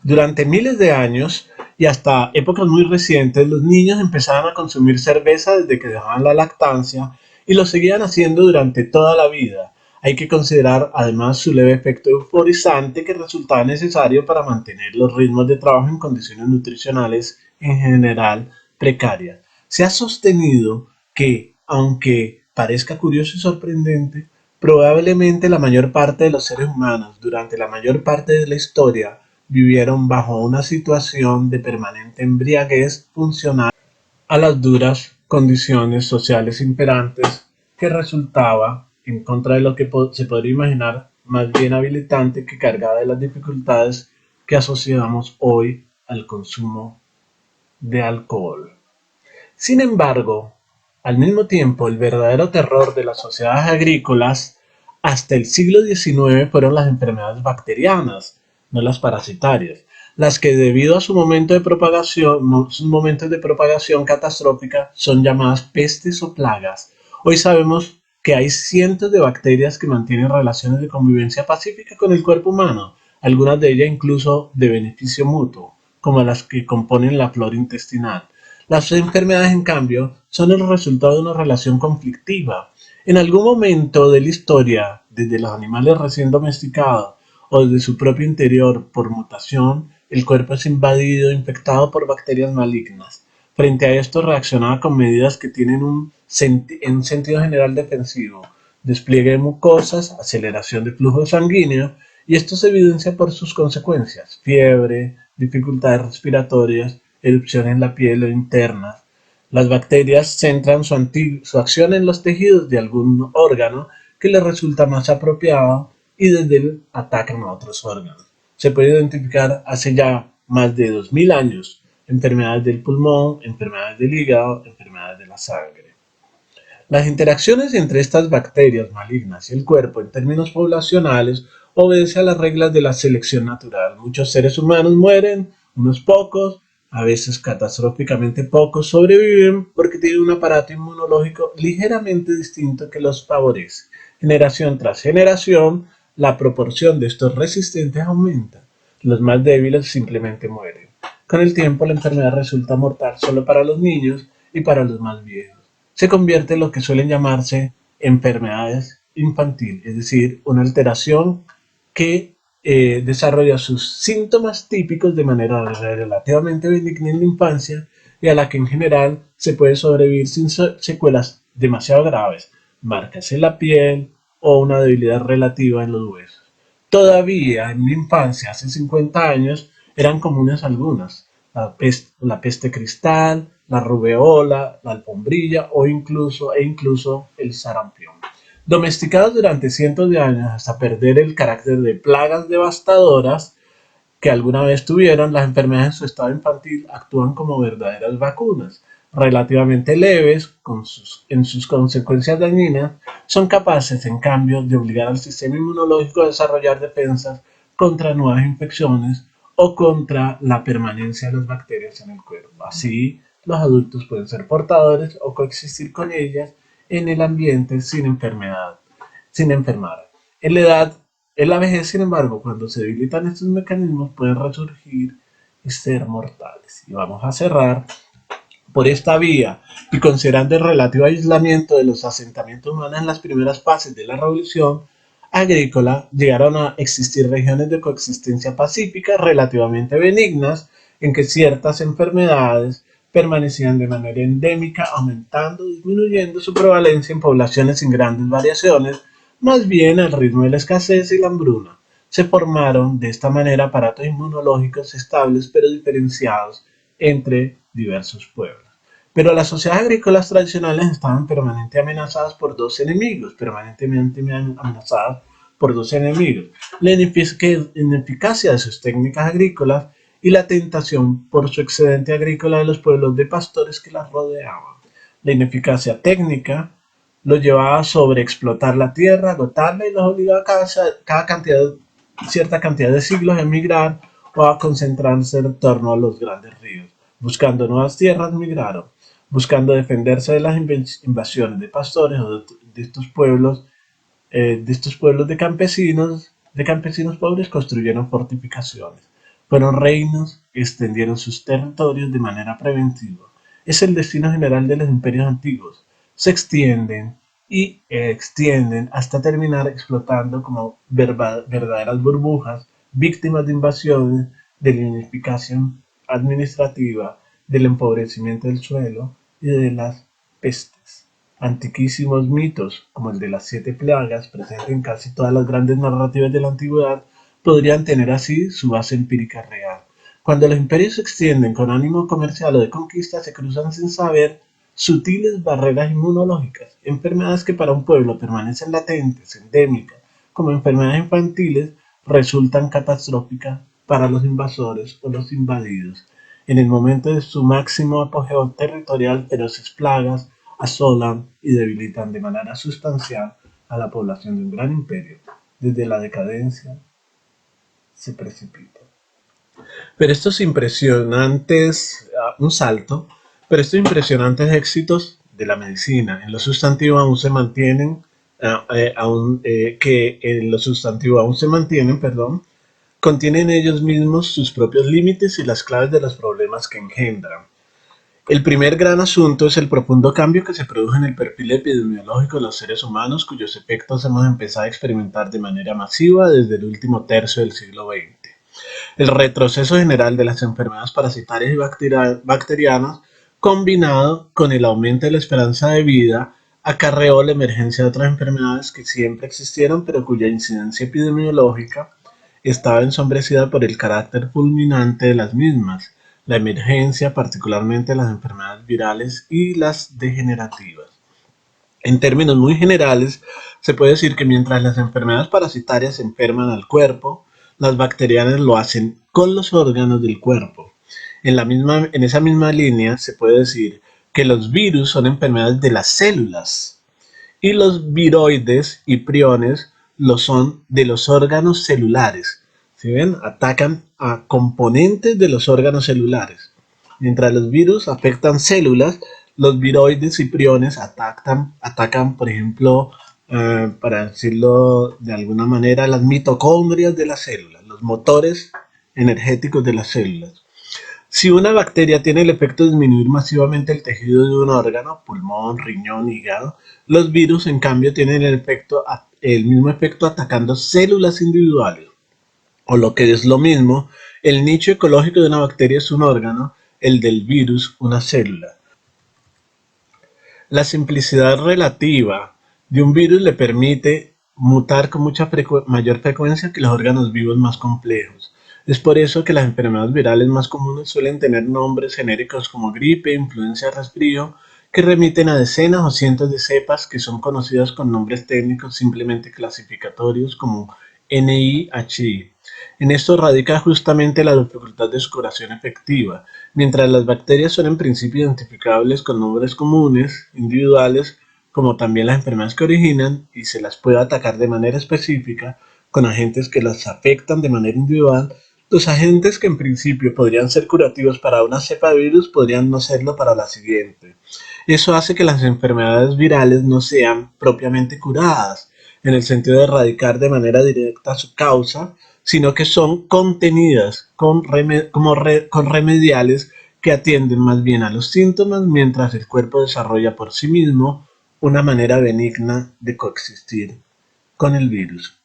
Durante miles de años y hasta épocas muy recientes, los niños empezaban a consumir cerveza desde que dejaban la lactancia y lo seguían haciendo durante toda la vida. Hay que considerar además su leve efecto euforizante que resultaba necesario para mantener los ritmos de trabajo en condiciones nutricionales en general precarias. Se ha sostenido que, aunque parezca curioso y sorprendente, probablemente la mayor parte de los seres humanos durante la mayor parte de la historia vivieron bajo una situación de permanente embriaguez funcional a las duras condiciones sociales imperantes que resultaba, en contra de lo que se podría imaginar, más bien habilitante que cargada de las dificultades que asociamos hoy al consumo de alcohol. Sin embargo, al mismo tiempo, el verdadero terror de las sociedades agrícolas hasta el siglo XIX fueron las enfermedades bacterianas, no las parasitarias, las que debido a sus momentos de propagación catastrófica son llamadas pestes o plagas. Hoy sabemos que hay cientos de bacterias que mantienen relaciones de convivencia pacífica con el cuerpo humano, algunas de ellas incluso de beneficio mutuo, como las que componen la flora intestinal. Las enfermedades, en cambio, son el resultado de una relación conflictiva. En algún momento de la historia, desde los animales recién domesticados o desde su propio interior por mutación, el cuerpo es invadido e infectado por bacterias malignas. Frente a esto reaccionaba con medidas que tienen en un sentido general defensivo, despliegue de mucosas, aceleración de flujo sanguíneo, y esto se evidencia por sus consecuencias: fiebre, dificultades respiratorias, erupciones en la piel o internas. Las bacterias centran su acción en los tejidos de algún órgano que les resulta más apropiado y desde él atacan a otros órganos. Se puede identificar hace ya más de 2000 años enfermedades del pulmón, enfermedades del hígado, enfermedades de la sangre. Las interacciones entre estas bacterias malignas y el cuerpo en términos poblacionales obedece a las reglas de la selección natural. Muchos seres humanos mueren, unos pocos, a veces catastróficamente pocos, sobreviven porque tienen un aparato inmunológico ligeramente distinto que los favorece. Generación tras generación, la proporción de estos resistentes aumenta. Los más débiles simplemente mueren. Con el tiempo, la enfermedad resulta mortal solo para los niños y para los más viejos. Se convierte en lo que suelen llamarse enfermedades infantiles, es decir, una alteración que desarrolla sus síntomas típicos de manera relativamente benigna en la infancia y a la que en general se puede sobrevivir sin secuelas demasiado graves, marcas en la piel o una debilidad relativa en los huesos. Todavía en mi infancia, hace 50 años, eran comunes algunas, la peste cristal, la rubeola, la alfombrilla e incluso el sarampión. Domesticados durante cientos de años hasta perder el carácter de plagas devastadoras que alguna vez tuvieron, las enfermedades en su estado infantil actúan como verdaderas vacunas, relativamente leves en sus consecuencias dañinas, son capaces en cambio de obligar al sistema inmunológico a desarrollar defensas contra nuevas infecciones o contra la permanencia de las bacterias en el cuerpo. Así, los adultos pueden ser portadores o coexistir con ellas en el ambiente sin enfermar. En la edad, en la vejez, sin embargo, cuando se debilitan estos mecanismos, pueden resurgir y ser mortales. Y vamos a cerrar por esta vía y considerando el relativo aislamiento de los asentamientos humanos en las primeras fases de la revolución agrícola, llegaron a existir regiones de coexistencia pacífica relativamente benignas en que ciertas enfermedades permanecían de manera endémica, aumentando o disminuyendo su prevalencia en poblaciones sin grandes variaciones, más bien al ritmo de la escasez y la hambruna. Se formaron de esta manera aparatos inmunológicos estables pero diferenciados entre diversos pueblos. Pero las sociedades agrícolas tradicionales estaban permanentemente amenazadas por dos enemigos, la ineficacia de sus técnicas agrícolas y la tentación por su excedente agrícola de los pueblos de pastores que las rodeaban. La ineficacia técnica los llevaba a sobreexplotar la tierra, agotarla y los obligaba cierta cantidad de siglos a emigrar o a concentrarse en torno a los grandes ríos. Buscando nuevas tierras migraron, buscando defenderse de las invasiones de pastores o de estos pueblos de campesinos pobres construyeron fortificaciones. Fueron reinos que extendieron sus territorios de manera preventiva. Es el destino general de los imperios antiguos. Se extienden y extienden hasta terminar explotando como verdaderas burbujas, víctimas de invasiones, de la ineficacia administrativa, del empobrecimiento del suelo y de las pestes. Antiquísimos mitos, como el de las 7 plagas, presentes en casi todas las grandes narrativas de la antigüedad, podrían tener así su base empírica real. Cuando los imperios se extienden con ánimo comercial o de conquista, se cruzan sin saber sutiles barreras inmunológicas, enfermedades que para un pueblo permanecen latentes, endémicas, como enfermedades infantiles, resultan catastróficas para los invasores o los invadidos. En el momento de su máximo apogeo territorial, feroces plagas asolan y debilitan de manera sustancial a la población de un gran imperio. Desde la decadencia se precipita. Pero estos impresionantes, un salto, pero estos impresionantes éxitos de la medicina en lo sustantivo aún se mantienen, que en lo sustantivo aún se mantienen, perdón, contienen ellos mismos sus propios límites y las claves de los problemas que engendran. El primer gran asunto es el profundo cambio que se produjo en el perfil epidemiológico de los seres humanos, cuyos efectos hemos empezado a experimentar de manera masiva desde el último tercio del siglo XX. El retroceso general de las enfermedades parasitarias y bacterianas, combinado con el aumento de la esperanza de vida, acarreó la emergencia de otras enfermedades que siempre existieron, pero cuya incidencia epidemiológica estaba ensombrecida por el carácter fulminante de las mismas, la emergencia particularmente de las enfermedades virales y las degenerativas. En términos muy generales, se puede decir que mientras las enfermedades parasitarias enferman al cuerpo, las bacterianas lo hacen con los órganos del cuerpo. En esa misma línea se puede decir que los virus son enfermedades de las células y los viroides y priones lo son de los órganos celulares. ¿Sí ven? Atacan a componentes de los órganos celulares. Mientras los virus afectan células, los viroides y priones atacan por ejemplo, para decirlo de alguna manera, las mitocondrias de las células, los motores energéticos de las células. Si una bacteria tiene el efecto de disminuir masivamente el tejido de un órgano, pulmón, riñón, hígado, los virus en cambio tienen el mismo efecto atacando células individuales. O lo que es lo mismo, el nicho ecológico de una bacteria es un órgano, el del virus una célula. La simplicidad relativa de un virus le permite mutar con mayor frecuencia que los órganos vivos más complejos. Es por eso que las enfermedades virales más comunes suelen tener nombres genéricos como gripe, influenza, resfrío, que remiten a decenas o cientos de cepas que son conocidas con nombres técnicos simplemente clasificatorios como NIHI. En esto radica justamente la dificultad de su curación efectiva. Mientras las bacterias son en principio identificables con nombres comunes, individuales, como también las enfermedades que originan, y se las puede atacar de manera específica con agentes que las afectan de manera individual, los agentes que en principio podrían ser curativos para una cepa de virus podrían no serlo para la siguiente. Eso hace que las enfermedades virales no sean propiamente curadas, en el sentido de erradicar de manera directa su causa, sino que son contenidas con remediales que atienden más bien a los síntomas mientras el cuerpo desarrolla por sí mismo una manera benigna de coexistir con el virus.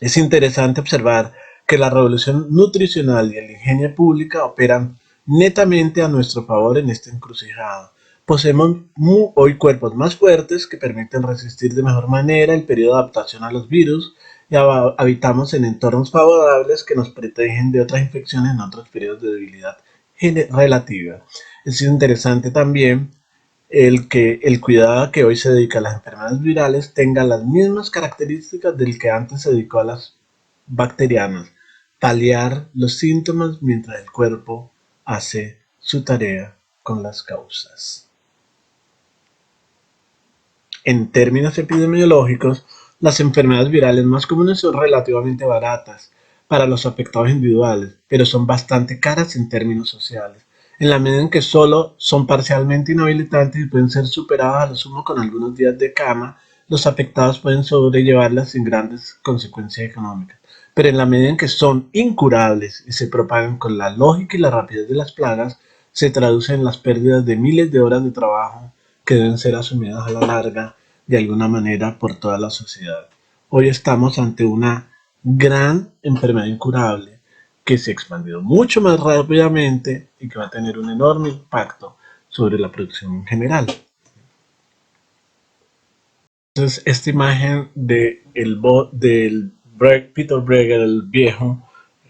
Es interesante observar que la revolución nutricional y la higiene pública operan netamente a nuestro favor en esta encrucijada. Poseemos hoy cuerpos más fuertes que permiten resistir de mejor manera el periodo de adaptación a los virus y habitamos en entornos favorables que nos protegen de otras infecciones en otros periodos de debilidad relativa. Es interesante también el cuidado que hoy se dedica a las enfermedades virales tenga las mismas características del que antes se dedicó a las bacterianas, paliar los síntomas mientras el cuerpo hace su tarea con las causas. En términos epidemiológicos, las enfermedades virales más comunes son relativamente baratas para los afectados individuales, pero son bastante caras en términos sociales, en la medida en que solo son parcialmente inhabilitantes y pueden ser superadas a lo sumo con algunos días de cama. Los afectados pueden sobrellevarlas sin grandes consecuencias económicas, pero en la medida en que son incurables y se propagan con la lógica y la rapidez de las plagas, se traducen en las pérdidas de miles de horas de trabajo que deben ser asumidas a la larga de alguna manera por toda la sociedad. Hoy estamos ante una gran enfermedad incurable que se ha expandido mucho más rápidamente y que va a tener un enorme impacto sobre la producción en general. Entonces, esta imagen del Peter Breger, el viejo,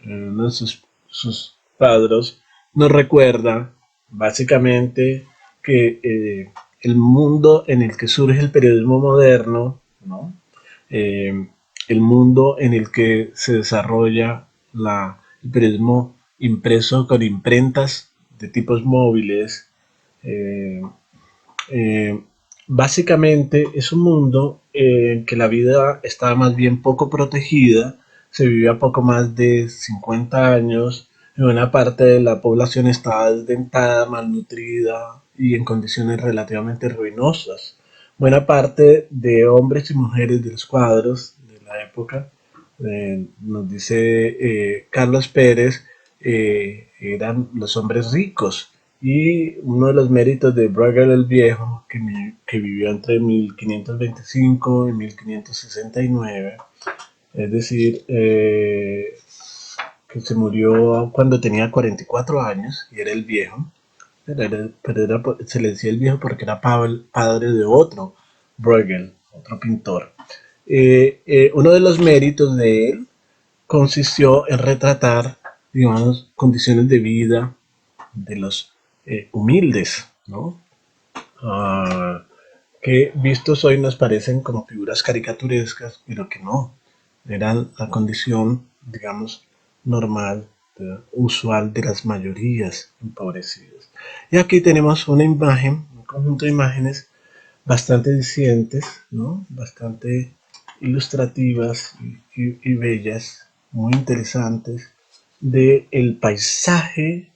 uno de sus padres, nos recuerda básicamente que el mundo en el que surge el periodismo moderno, ¿no? Eh, el mundo en el que se desarrolla el periodismo impreso con imprentas de tipos móviles, eh, eh, básicamente es un mundo en que la vida estaba más bien poco protegida, se vivía poco más de 50 años, y una parte de la población estaba desdentada, malnutrida y en condiciones relativamente ruinosas. Buena parte de hombres y mujeres de los cuadros de la época, nos dice Carlos Pérez, eran los hombres ricos. Y uno de los méritos de Bruegel el Viejo, que vivió entre 1525 y 1569, es decir, que se murió cuando tenía 44 años y era el viejo, se le decía el viejo porque era padre de otro Bruegel, otro pintor. Uno de los méritos de él consistió en retratar, digamos, condiciones de vida de los humildes, ¿no? Que vistos hoy nos parecen como figuras caricaturescas, pero que no, eran la condición, digamos, normal, usual de las mayorías empobrecidas. Y aquí tenemos una imagen, un conjunto de imágenes bastante disidentes, ¿no? Bastante ilustrativas y bellas, muy interesantes, del paisaje,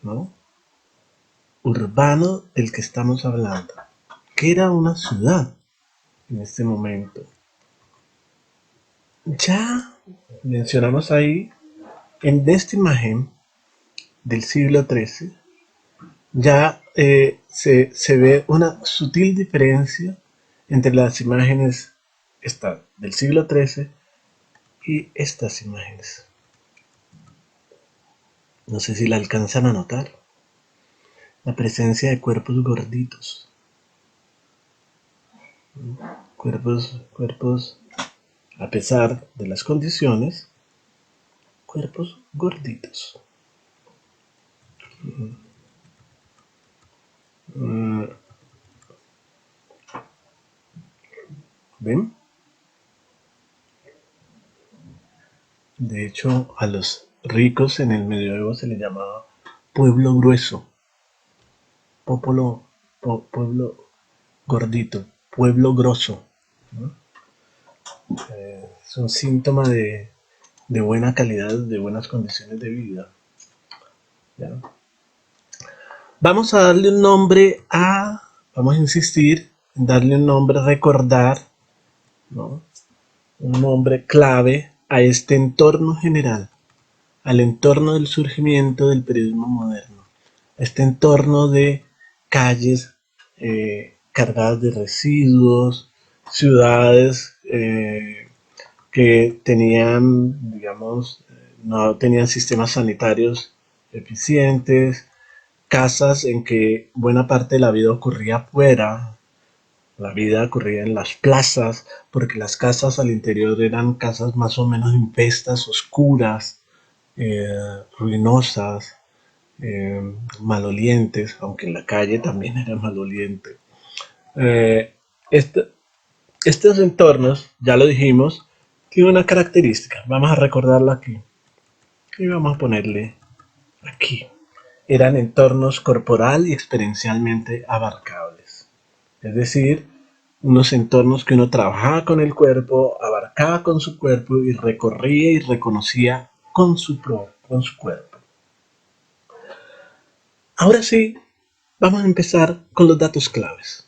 ¿no? Urbano del que estamos hablando, que era una ciudad en este momento. Ya mencionamos ahí, en esta imagen del siglo XIII, ya se ve una sutil diferencia entre las imágenes del siglo XIII y estas imágenes. No sé si la alcanzan a notar. La presencia de cuerpos gorditos. Cuerpos, a pesar de las condiciones, cuerpos gorditos. ¿Ven? De hecho, a los ricos en el medioevo se les llamaba pueblo grueso, pueblo gordito, pueblo grosso. ¿No? Es un síntoma de buena calidad, de buenas condiciones de vida. ¿Ya? Vamos a darle un nombre vamos a insistir en darle un nombre, recordar, ¿no? Un nombre clave a este entorno general, al entorno del surgimiento del periodismo moderno, este entorno de calles cargadas de residuos, ciudades que tenían, digamos, no tenían sistemas sanitarios eficientes, casas en que buena parte de la vida ocurría afuera, la vida ocurría en las plazas, porque las casas al interior eran casas más o menos infestas, oscuras, ruinosas, malolientes, aunque en la calle también era maloliente. Eh, este- Estos entornos, ya lo dijimos, tienen una característica, vamos a recordarla aquí y vamos a ponerle aquí. Eran entornos corporal y experiencialmente abarcables. Es decir, unos entornos que uno trabajaba con el cuerpo, abarcaba con su cuerpo y recorría y reconocía con su cuerpo. Ahora sí, vamos a empezar con los datos claves.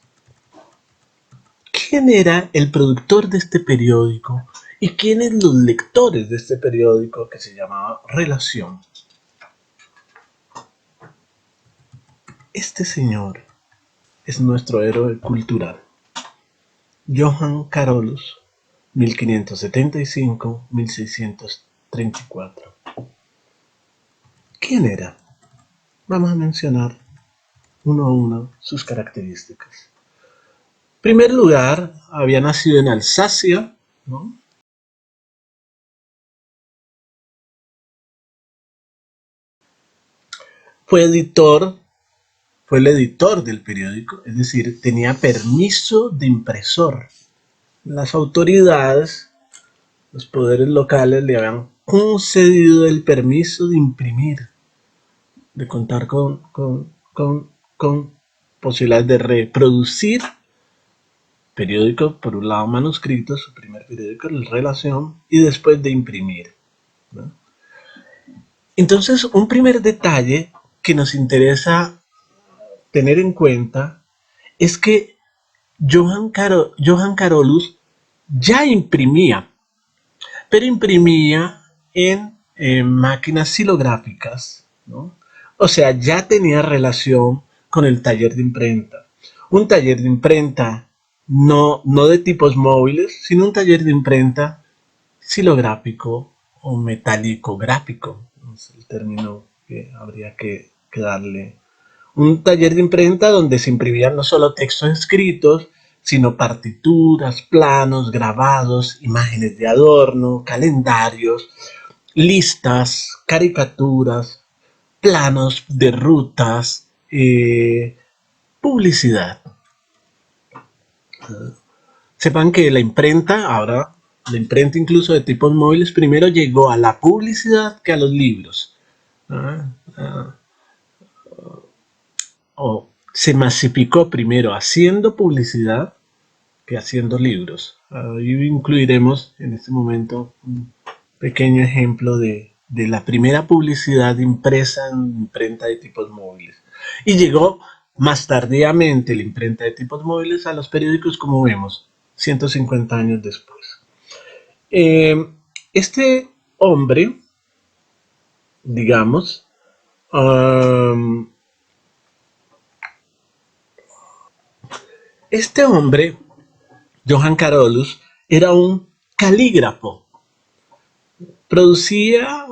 ¿Quién era el productor de este periódico y quiénes los lectores de este periódico que se llamaba Relación? Este señor es nuestro héroe cultural, Johann Carolus, 1575-1634. ¿Quién era? Vamos a mencionar uno a uno sus características. En primer lugar, había nacido en Alsacia, ¿no? Fue editor, fue el editor del periódico, es decir, tenía permiso de impresor. Las autoridades, los poderes locales le habían concedido el permiso de imprimir, de contar con posibilidades de reproducir periódicos, por un lado manuscritos, su primer periódico, La Relación, y después de imprimir, ¿no? Entonces, un primer detalle que nos interesa tener en cuenta es que Johann Carolus ya imprimía, pero imprimía en máquinas xilográficas, ¿no? O sea, ya tenía relación con el taller de imprenta. Un taller de imprenta no de tipos móviles, sino un taller de imprenta xilográfico o metálico-gráfico, es el término que habría que darle. Un taller de imprenta donde se imprimían no solo textos escritos, sino partituras, planos, grabados, imágenes de adorno, calendarios, listas, caricaturas, planos de rutas, publicidad. Sepan que la imprenta incluso de tipos móviles, primero llegó a la publicidad que a los libros. Ah, ah, o se masificó primero haciendo publicidad que haciendo libros. Ahí incluiremos en este momento un pequeño ejemplo de la primera publicidad impresa en imprenta de tipos móviles. Y llegó más tardíamente la imprenta de tipos móviles a los periódicos, como vemos, 150 años después. Este hombre, digamos, um, este hombre, Johann Carolus, era un calígrafo. Producía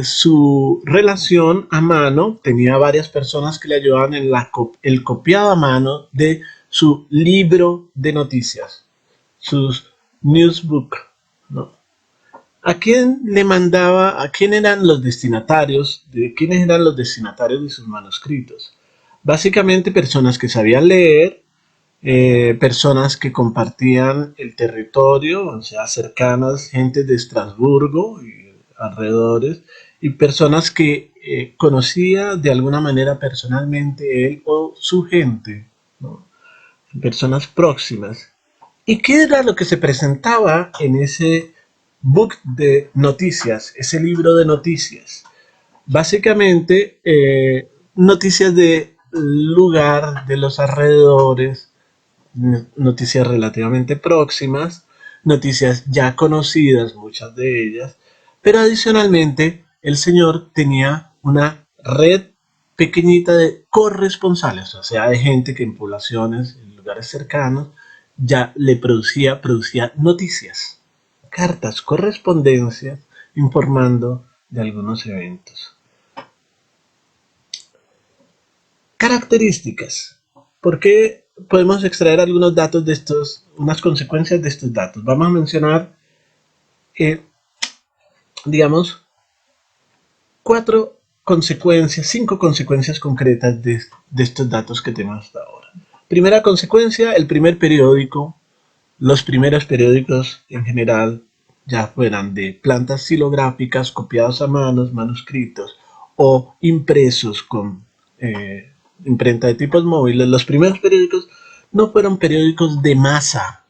su relación a mano, tenía varias personas que le ayudaban en el copiado a mano de su libro de noticias, sus newsbook, ¿no? ¿A quién le mandaba, a quién eran los destinatarios, de quiénes eran los destinatarios de sus manuscritos? Básicamente personas que sabían leer, personas que compartían el territorio, o sea, cercanas, gente de Estrasburgo y alrededores, y personas que conocía de alguna manera personalmente él o su gente, ¿no? Personas próximas. ¿Y qué era lo que se presentaba en ese book de noticias, ese libro de noticias? Básicamente, noticias de lugar, de los alrededores, noticias relativamente próximas, noticias ya conocidas, muchas de ellas, pero adicionalmente el señor tenía una red pequeñita de corresponsales, o sea, de gente que en poblaciones, en lugares cercanos, ya le producía noticias, cartas, correspondencias, informando de algunos eventos. Características. ¿Por qué podemos extraer algunos datos de estos, unas consecuencias de estos datos? Vamos a mencionar, eh, digamos, cinco consecuencias concretas de estos datos que tenemos hasta ahora. Primera consecuencia, el primer periódico, los primeros periódicos en general, ya fueran de plantas xilográficas, copiados a manos, manuscritos o impresos con imprenta de tipos móviles, los primeros periódicos no fueron periódicos de masa,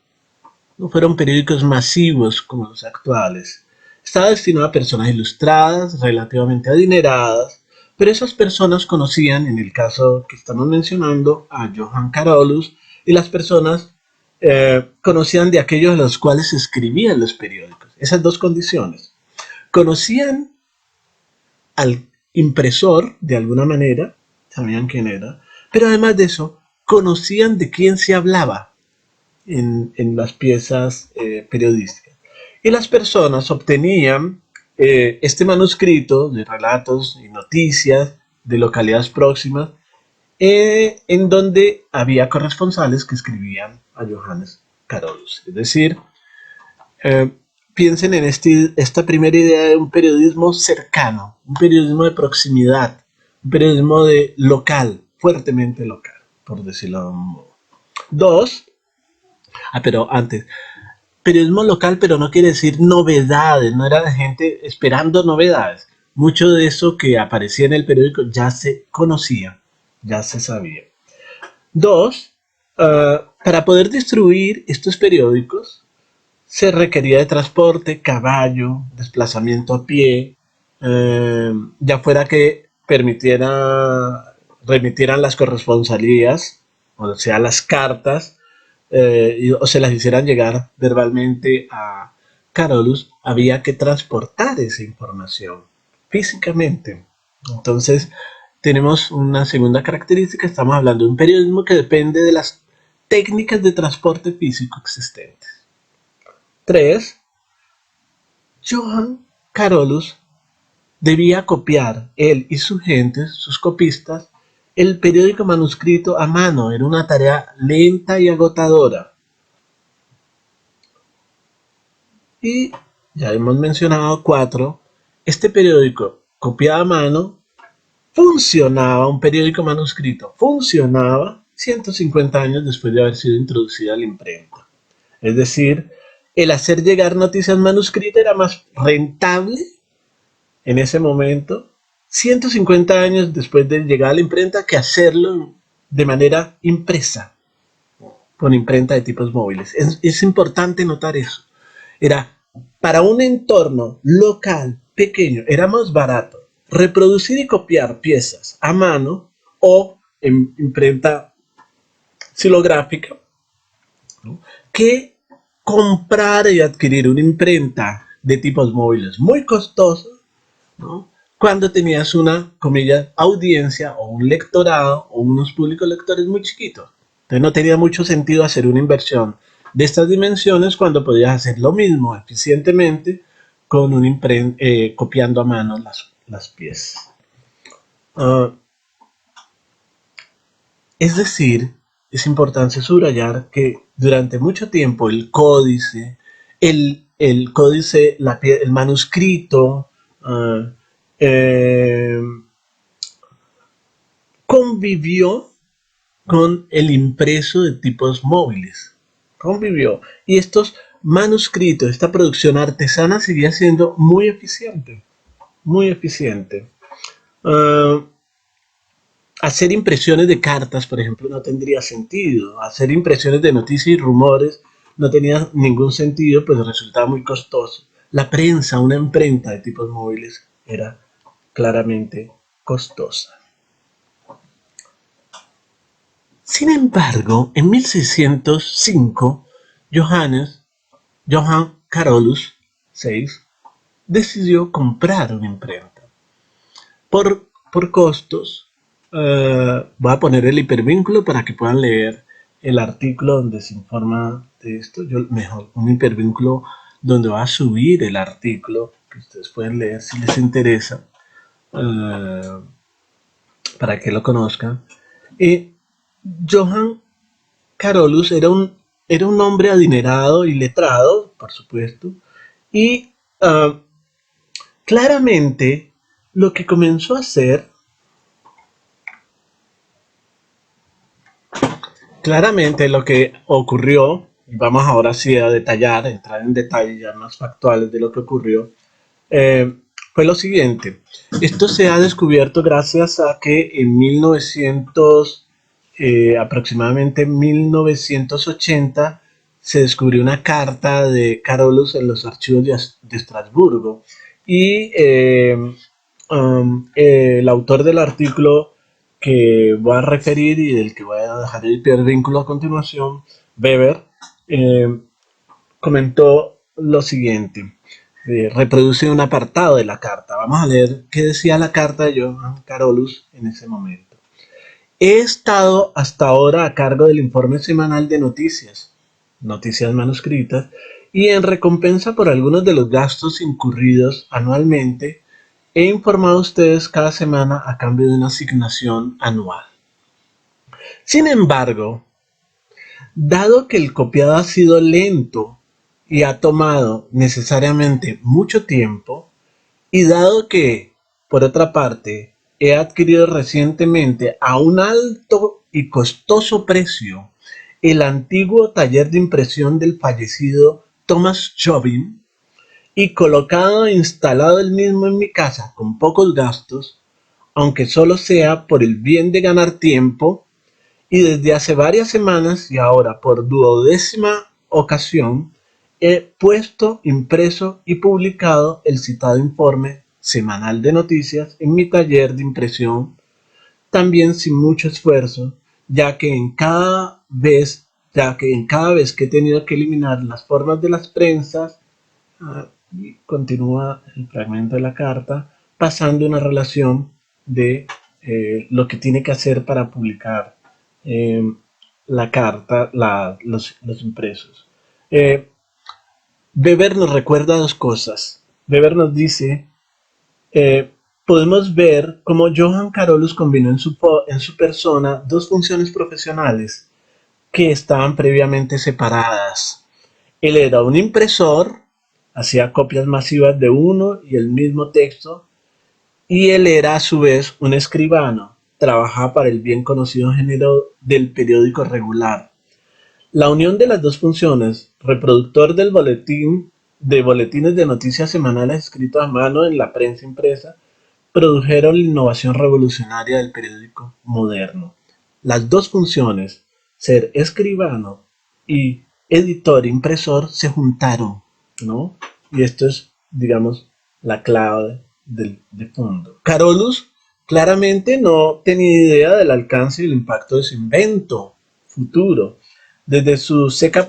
no fueron periódicos masivos como los actuales. Estaba destinado a personas ilustradas, relativamente adineradas, pero esas personas conocían, en el caso que estamos mencionando, a Johann Carolus, y las personas conocían de aquellos a los cuales se escribían los periódicos. Esas dos condiciones. Conocían al impresor de alguna manera, sabían quién era, pero además de eso, conocían de quién se hablaba en las piezas periodísticas. Y las personas obtenían este manuscrito de relatos y noticias de localidades próximas, en donde había corresponsales que escribían a Johannes Carolus. Es decir, eh, piensen en esta primera idea de un periodismo cercano, un periodismo de proximidad, un periodismo de local, fuertemente local, por decirlo de un modo. Dos, pero antes, periodismo local, pero no quiere decir novedades, no era de gente esperando novedades. Mucho de eso que aparecía en el periódico ya se conocía, ya se sabía. Dos, para poder distribuir estos periódicos se requería de transporte, caballo, desplazamiento a pie, ya fuera que remitieran las corresponsalías, o sea, las cartas, o se las hicieran llegar verbalmente a Carolus, había que transportar esa información físicamente. Entonces, tenemos una segunda característica, estamos hablando de un periodismo que depende de las técnicas de transporte físico existentes. 3. Johann Carolus debía copiar, él y su gente, sus copistas, el periódico manuscrito a mano. Era una tarea lenta y agotadora. Y ya hemos mencionado 4. Este periódico copiado a mano funcionaba, un periódico manuscrito funcionaba 150 años después de haber sido introducida la imprenta. Es decir, el hacer llegar noticias manuscritas era más rentable en ese momento, 150 años después de llegar a la imprenta, que hacerlo de manera impresa, con imprenta de tipos móviles. Es importante notar eso. Era para un entorno local, pequeño, era más barato reproducir y copiar piezas a mano o en imprenta xilográfica, ¿no?, que comprar y adquirir una imprenta de tipos móviles muy costosa, ¿no?, cuando tenías una, comillas, audiencia o un lectorado o unos públicos lectores muy chiquitos. Entonces no tenía mucho sentido hacer una inversión de estas dimensiones cuando podías hacer lo mismo eficientemente con copiando a mano las piezas. Es decir, es importante subrayar que durante mucho tiempo el códice, el códice, el manuscrito, uh, eh, convivió con el impreso de tipos móviles. Convivió. Y estos manuscritos, esta producción artesana seguía siendo muy eficiente. Muy eficiente. Hacer impresiones de cartas, por ejemplo, no tendría sentido. Hacer impresiones de noticias y rumores no tenía ningún sentido, pues resultaba muy costoso. La prensa, una imprenta de tipos móviles, era claramente costosa. Sin embargo, en 1605, Johann Carolus VI decidió comprar una imprenta. Por costos, voy a poner el hipervínculo para que puedan leer el artículo donde se informa de esto. Mejor, un hipervínculo donde va a subir el artículo que ustedes pueden leer si les interesa, para que lo conozcan. Johann Carolus era un hombre adinerado y letrado, por supuesto, y claramente lo que comenzó a hacer, claramente lo que ocurrió, y vamos ahora sí a detallar, entrar en detalles ya más factuales de lo que ocurrió, fue lo siguiente. Esto se ha descubierto gracias a que en 1900, aproximadamente 1980, se descubrió una carta de Carolus en los archivos de Estrasburgo. Y el autor del artículo que voy a referir y del que voy a dejar el hipervínculo a continuación, Weber, comentó lo siguiente. Reproduce un apartado de la carta. Vamos a leer qué decía la carta de Johann Carolus en ese momento. He estado hasta ahora a cargo del informe semanal de noticias manuscritas, y en recompensa por algunos de los gastos incurridos anualmente, he informado a ustedes cada semana a cambio de una asignación anual. Sin embargo, dado que el copiado ha sido lento y ha tomado necesariamente mucho tiempo, y dado que, por otra parte, he adquirido recientemente a un alto y costoso precio el antiguo taller de impresión del fallecido Thomas Jobin, y colocado e instalado el mismo en mi casa con pocos gastos, aunque solo sea por el bien de ganar tiempo, y desde hace varias semanas y ahora por 12ª ocasión he puesto, impreso y publicado el citado informe semanal de noticias en mi taller de impresión, también sin mucho esfuerzo, ya que en cada vez que he tenido que eliminar las formas de las prensas, y continúa el fragmento de la carta, pasando una relación de lo que tiene que hacer para publicar la carta, los impresos. Weber nos recuerda dos cosas. Weber nos dice, podemos ver cómo Johann Carolus combinó en su persona dos funciones profesionales que estaban previamente separadas. Él era un impresor, hacía copias masivas de uno y el mismo texto, y él era a su vez un escribano, trabajaba para el bien conocido género del periódico regular. La unión de las dos funciones, reproductor del boletín, de boletines de noticias semanales escritos a mano en la prensa impresa, produjeron la innovación revolucionaria del periódico moderno. Las dos funciones, ser escribano y editor impresor, se juntaron, ¿no? Y esto es, digamos, la clave de fondo. Carolus claramente no tenía idea del alcance y el impacto de su invento futuro. Desde su seca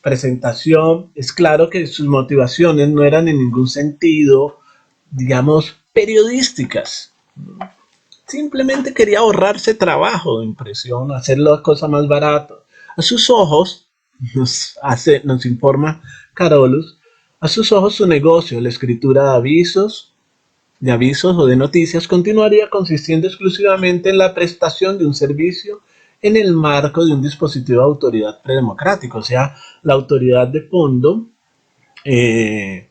presentación es claro que sus motivaciones no eran en ningún sentido, digamos, periodísticas. Simplemente quería ahorrarse trabajo de impresión, hacer las cosas más baratas. A sus ojos, nos informa Carolus, A sus ojos, su negocio, la escritura de avisos o de noticias, continuaría consistiendo exclusivamente en la prestación de un servicio en el marco de un dispositivo de autoridad predemocrático. O sea, la autoridad de fondo eh,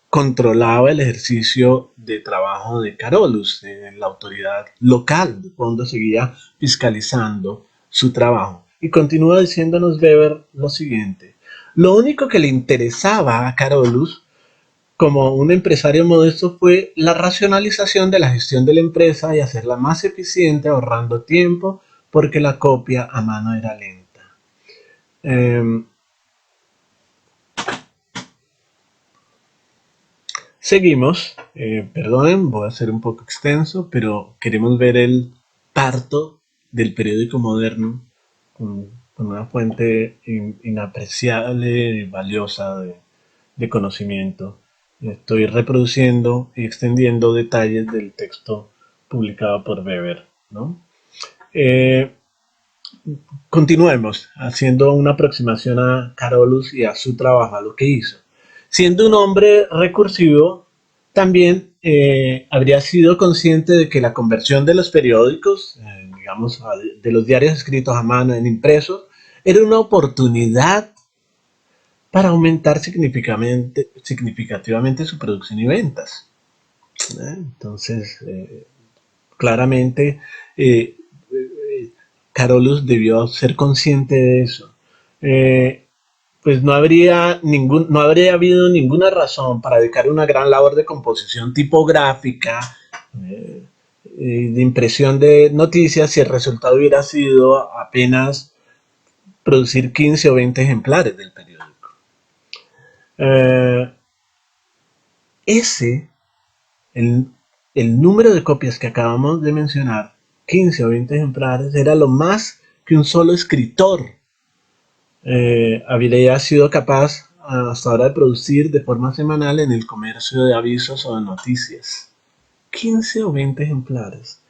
controlaba el ejercicio de trabajo de Carolus. La autoridad local de fondo seguía fiscalizando su trabajo. Y continúa diciéndonos Weber lo siguiente: lo único que le interesaba a Carolus como un empresario modesto fue la racionalización de la gestión de la empresa y hacerla más eficiente, ahorrando tiempo, porque la copia a mano era lenta. Eh, Seguimos, perdonen, voy a ser un poco extenso, pero queremos ver el parto del periódico moderno con una fuente inapreciable y valiosa de conocimiento. Estoy reproduciendo y extendiendo detalles del texto publicado por Weber, ¿no? Eh, Continuemos haciendo una aproximación a Carolus y a su trabajo, a lo que hizo. Siendo un hombre recursivo, también habría sido consciente de que la conversión de los periódicos, digamos, de los diarios escritos a mano en impresos, era una oportunidad para aumentar significativamente su producción y ventas. Entonces, claramente, eh, Carolus debió ser consciente de eso. Eh, pues no habría habido ninguna razón para dedicar una gran labor de composición tipográfica, eh, de impresión de noticias, si el resultado hubiera sido apenas producir 15 o 20 ejemplares del periódico. Eh, ese, el, el número de copias que acabamos de mencionar, 15 o 20 ejemplares, era lo más que un solo escritor habría sido capaz hasta ahora de producir de forma semanal en el comercio de avisos o de noticias. 15 o 20 ejemplares.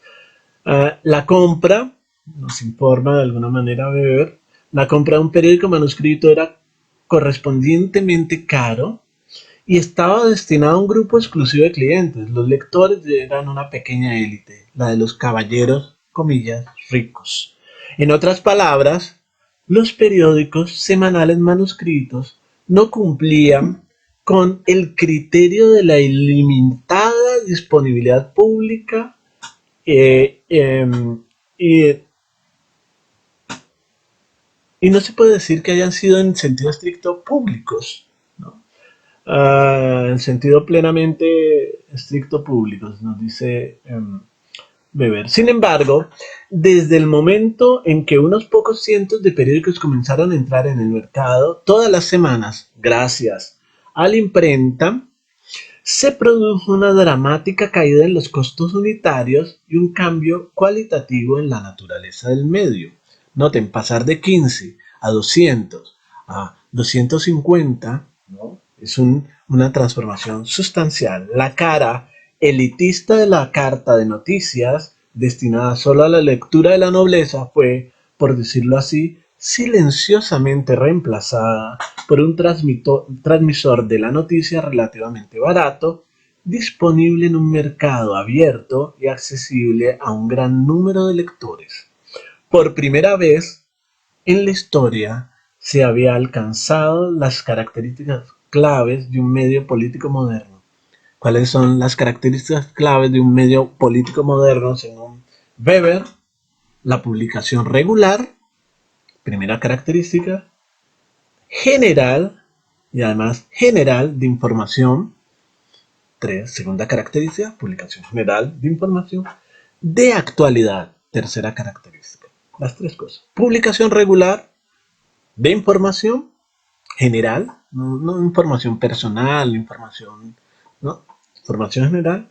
La compra, nos informa de alguna manera Weber, la compra de un periódico manuscrito era correspondientemente caro y estaba destinado a un grupo exclusivo de clientes. Los lectores eran una pequeña élite, la de los caballeros, comillas, ricos. En otras palabras, los periódicos semanales manuscritos no cumplían con el criterio de la ilimitada disponibilidad pública eh, eh, y, y no se puede decir que hayan sido en sentido estricto públicos, ¿no? En sentido plenamente estricto público, nos dice Weber. Sin embargo, desde el momento en que unos pocos cientos de periódicos comenzaron a entrar en el mercado, todas las semanas, gracias a la imprenta, se produjo una dramática caída en los costos unitarios y un cambio cualitativo en la naturaleza del medio. Noten, pasar de 15 a 200 a 250, ¿no? Es una transformación sustancial. La cara elitista de la carta de noticias, destinada solo a la lectura de la nobleza, fue, por decirlo así, silenciosamente reemplazada por un transmisor de la noticia relativamente barato, disponible en un mercado abierto y accesible a un gran número de lectores. Por primera vez en la historia se había alcanzado las características claves de un medio político moderno. ¿Cuáles son las características claves de un medio político moderno según Weber? La publicación regular, primera característica; general, y además general de información; tres, segunda característica, publicación general de información; de actualidad, tercera característica. Las tres cosas. Publicación regular de información general, no información personal, información, ¿no? Información general.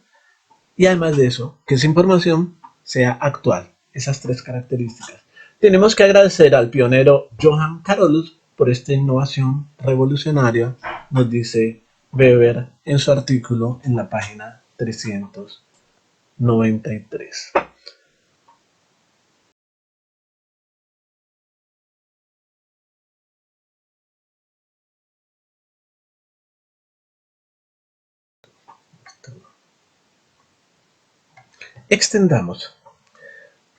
Y además de eso, que esa información sea actual. Esas tres características. Tenemos que agradecer al pionero Johann Carolus por esta innovación revolucionaria, nos dice Weber en su artículo en la página 393. Extendamos.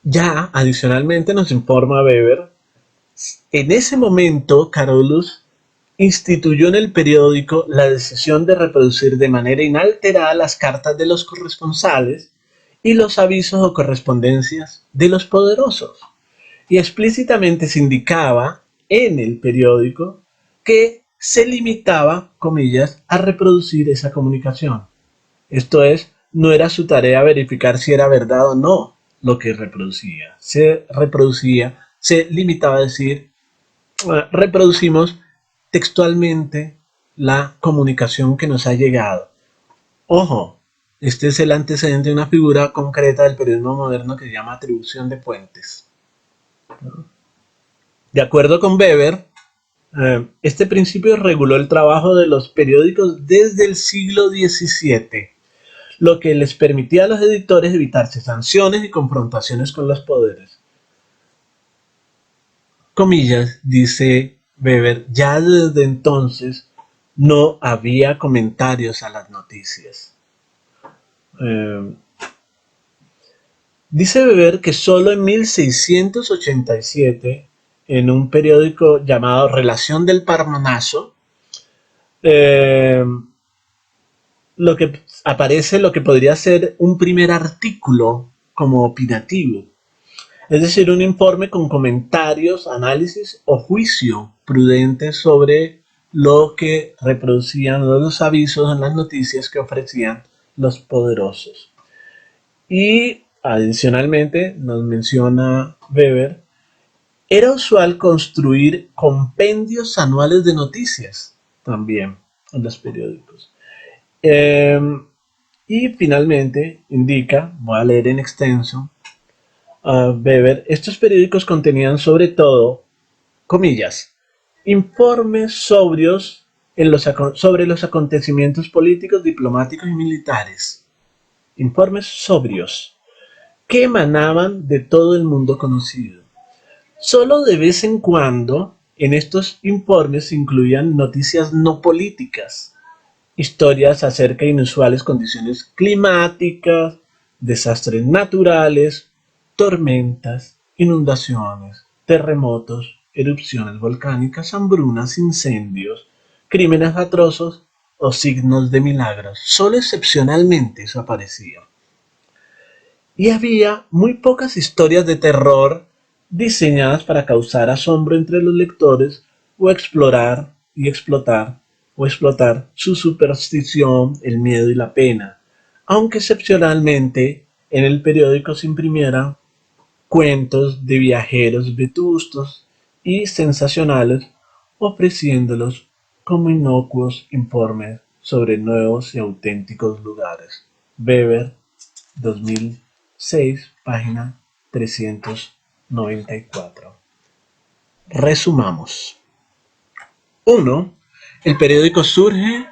Ya adicionalmente nos informa Weber, en ese momento Carolus instituyó en el periódico la decisión de reproducir de manera inalterada las cartas de los corresponsales y los avisos o correspondencias de los poderosos. Y explícitamente se indicaba en el periódico que se limitaba, comillas, a reproducir esa comunicación. Esto es, no era su tarea verificar si era verdad o no lo que reproducía, se limitaba a decir, reproducimos textualmente la comunicación que nos ha llegado. Ojo, este es el antecedente de una figura concreta del periodismo moderno que se llama atribución de fuentes. De acuerdo con Weber, este principio reguló el trabajo de los periódicos desde el siglo XVII, lo que les permitía a los editores evitarse sanciones y confrontaciones con los poderes. Comillas, dice Weber, ya desde entonces no había comentarios a las noticias. Dice Weber que solo en 1687, en un periódico llamado Relación del Parnaso, lo que aparece lo que podría ser un primer artículo como opinativo, es decir, un informe con comentarios, análisis o juicio prudente sobre lo que reproducían los avisos en las noticias que ofrecían los poderosos. Y adicionalmente, nos menciona Weber, era usual construir compendios anuales de noticias también en los periódicos. Y finalmente indica, voy a leer en extenso, Weber, estos periódicos contenían sobre todo, comillas, informes sobrios sobre los acontecimientos políticos, diplomáticos y militares. Informes sobrios que emanaban de todo el mundo conocido. Solo de vez en cuando en estos informes se incluían noticias no políticas, historias acerca de inusuales condiciones climáticas, desastres naturales, tormentas, inundaciones, terremotos, erupciones volcánicas, hambrunas, incendios, crímenes atroces o signos de milagros. Solo excepcionalmente eso aparecía. Y había muy pocas historias de terror diseñadas para causar asombro entre los lectores o explorar y explotar su superstición, el miedo y la pena, aunque excepcionalmente en el periódico se imprimieran cuentos de viajeros vetustos y sensacionales, ofreciéndolos como inocuos informes sobre nuevos y auténticos lugares. Weber, 2006, página 394. Resumamos. 1. El periódico surge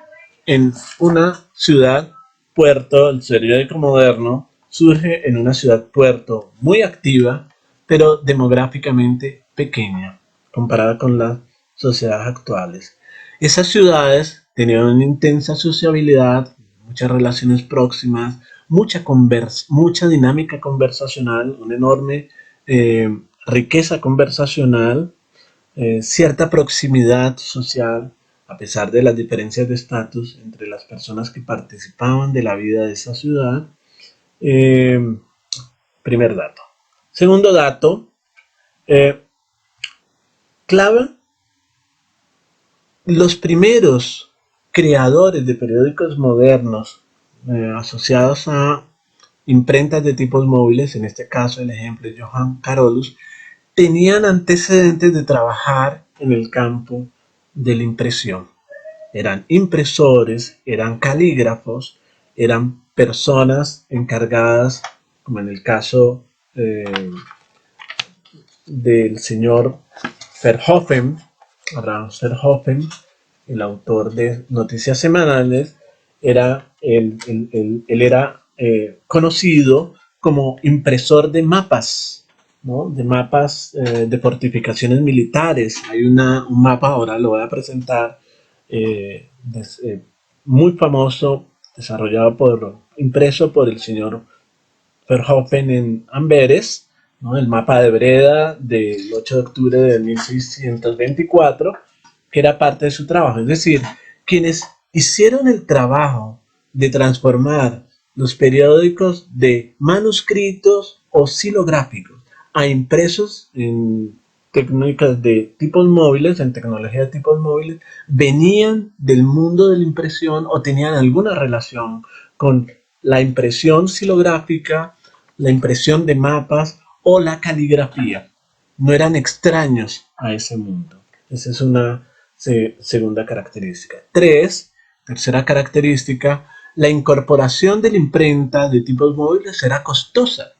en una ciudad puerto, el periódico moderno surge en una ciudad puerto muy activa, pero demográficamente pequeña, comparada con las sociedades actuales. Esas ciudades tenían una intensa sociabilidad, muchas relaciones próximas, mucha dinámica conversacional, una enorme riqueza conversacional, cierta proximidad social, a pesar de las diferencias de estatus entre las personas que participaban de la vida de esa ciudad. Eh, Primer dato. Segundo dato, clave, los primeros creadores de periódicos modernos asociados a imprentas de tipos móviles, en este caso el ejemplo de Johann Carolus, tenían antecedentes de trabajar en el campo de la impresión. Eran impresores, eran calígrafos, eran personas encargadas, como en el caso del señor Verhoeven, Abraham Verhoeven, el autor de Noticias Semanales, él era conocido como impresor de mapas, ¿no? De mapas de fortificaciones militares. Hay un mapa, ahora lo voy a presentar, muy famoso, impreso por el señor Verhoeven en Amberes, ¿no? El mapa de Breda del 8 de octubre de 1624, que era parte de su trabajo. Es decir, quienes hicieron el trabajo de transformar los periódicos de manuscritos o silográficos a impresos en técnicas de tipos móviles, en tecnología de tipos móviles, venían del mundo de la impresión o tenían alguna relación con la impresión silográfica, la impresión de mapas o la caligrafía. No eran extraños a ese mundo. Esa es una segunda característica. Tercera característica, la incorporación de la imprenta de tipos móviles era costosa,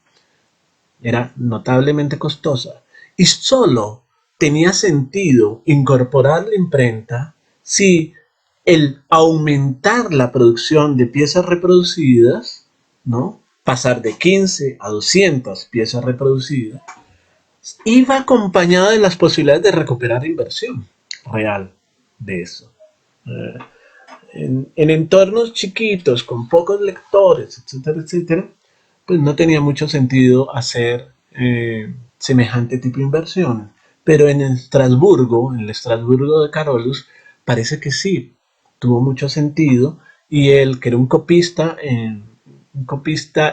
era notablemente costosa y solo tenía sentido incorporar la imprenta si el aumentar la producción de piezas reproducidas, ¿no? Pasar de 15 a 200 piezas reproducidas, iba acompañado de las posibilidades de recuperar inversión real de eso. Eh, en entornos chiquitos, con pocos lectores, etcétera, etcétera, pues no tenía mucho sentido hacer semejante tipo de inversión. Pero en Estrasburgo, en el Estrasburgo de Carolus, parece que sí, tuvo mucho sentido. Y él, que era un copista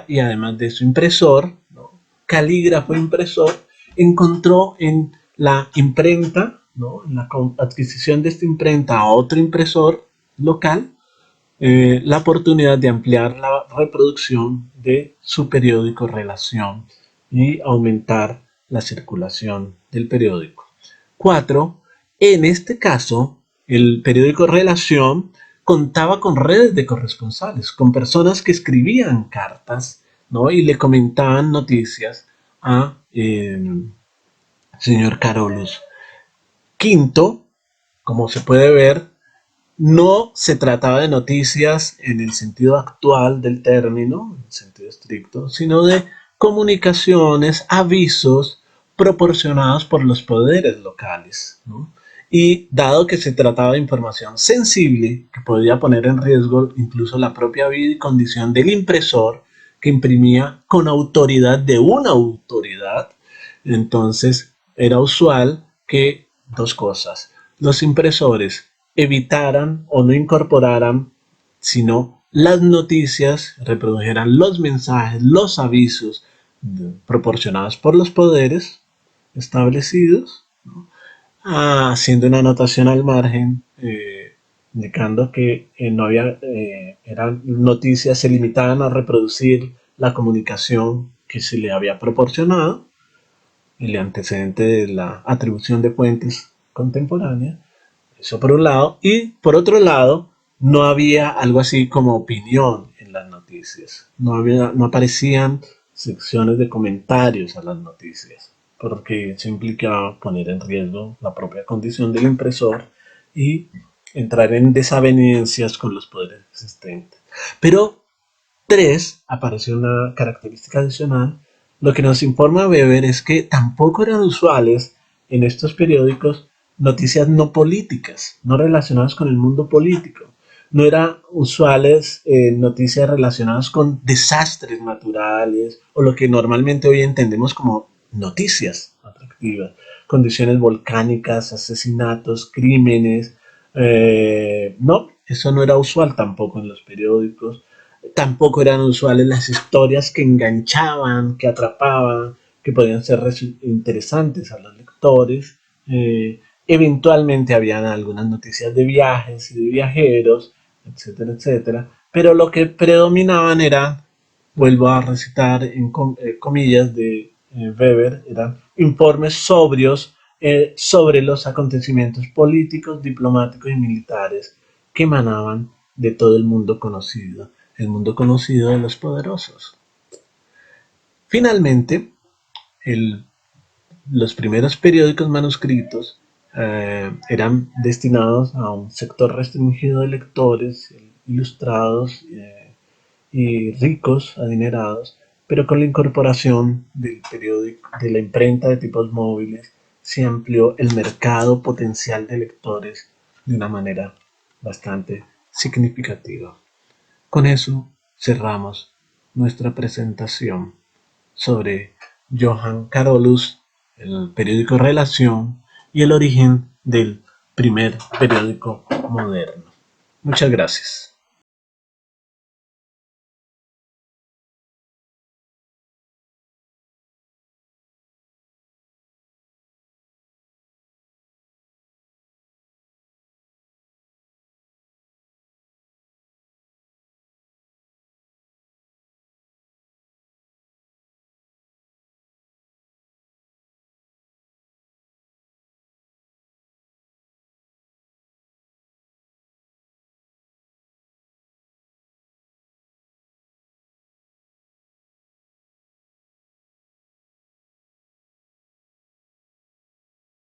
y además de su impresor, ¿no? Calígrafo impresor, encontró en la imprenta, ¿no? En la adquisición de esta imprenta a otro impresor local, la oportunidad de ampliar la reproducción de su periódico Relación y aumentar la circulación del periódico. 4. En este caso, el periódico Relación contaba con redes de corresponsales, con personas que escribían cartas, ¿no? Y le comentaban noticias a señor Carolus. Quinto, como se puede ver, no se trataba de noticias en el sentido actual del término, en el sentido estricto, sino de comunicaciones, avisos proporcionados por los poderes locales, ¿no? Y dado que se trataba de información sensible que podía poner en riesgo incluso la propia vida y condición del impresor que imprimía con autoridad de una autoridad, entonces era usual que dos cosas: los impresores evitaran o no incorporaran, sino las noticias, reprodujeran los mensajes, los avisos proporcionados por los poderes establecidos, ¿no? Haciendo una anotación al margen, indicando que no había, eran noticias, se limitaban a reproducir la comunicación que se le había proporcionado, el antecedente de la atribución de fuentes contemporáneas. Eso por un lado. Y por otro lado, no había algo así como opinión en las noticias. No aparecían secciones de comentarios a las noticias, porque eso implicaba poner en riesgo la propia condición del impresor y entrar en desavenencias con los poderes existentes. Pero apareció una característica adicional. Lo que nos informa Weber es que tampoco eran usuales en estos periódicos noticias no políticas, no relacionadas con el mundo político. No eran usuales noticias relacionadas con desastres naturales o lo que normalmente hoy entendemos como noticias atractivas. Condiciones volcánicas, asesinatos, crímenes. No, eso no era usual tampoco en los periódicos. Tampoco eran usuales las historias que enganchaban, que atrapaban, que podían ser interesantes a los lectores. Eventualmente habían algunas noticias de viajes y de viajeros, etcétera, etcétera. Pero lo que predominaban eran, vuelvo a recitar en comillas de Weber, eran informes sobrios sobre los acontecimientos políticos, diplomáticos y militares que emanaban de todo el mundo conocido de los poderosos. Finalmente, el los primeros periódicos manuscritos eran destinados a un sector restringido de lectores ilustrados y ricos, adinerados, pero con la incorporación del periódico, de la imprenta de tipos móviles, se amplió el mercado potencial de lectores de una manera bastante significativa. Con eso cerramos nuestra presentación. sobre Johann Carolus, el periódico Relación y el origen del primer periódico moderno. Muchas gracias.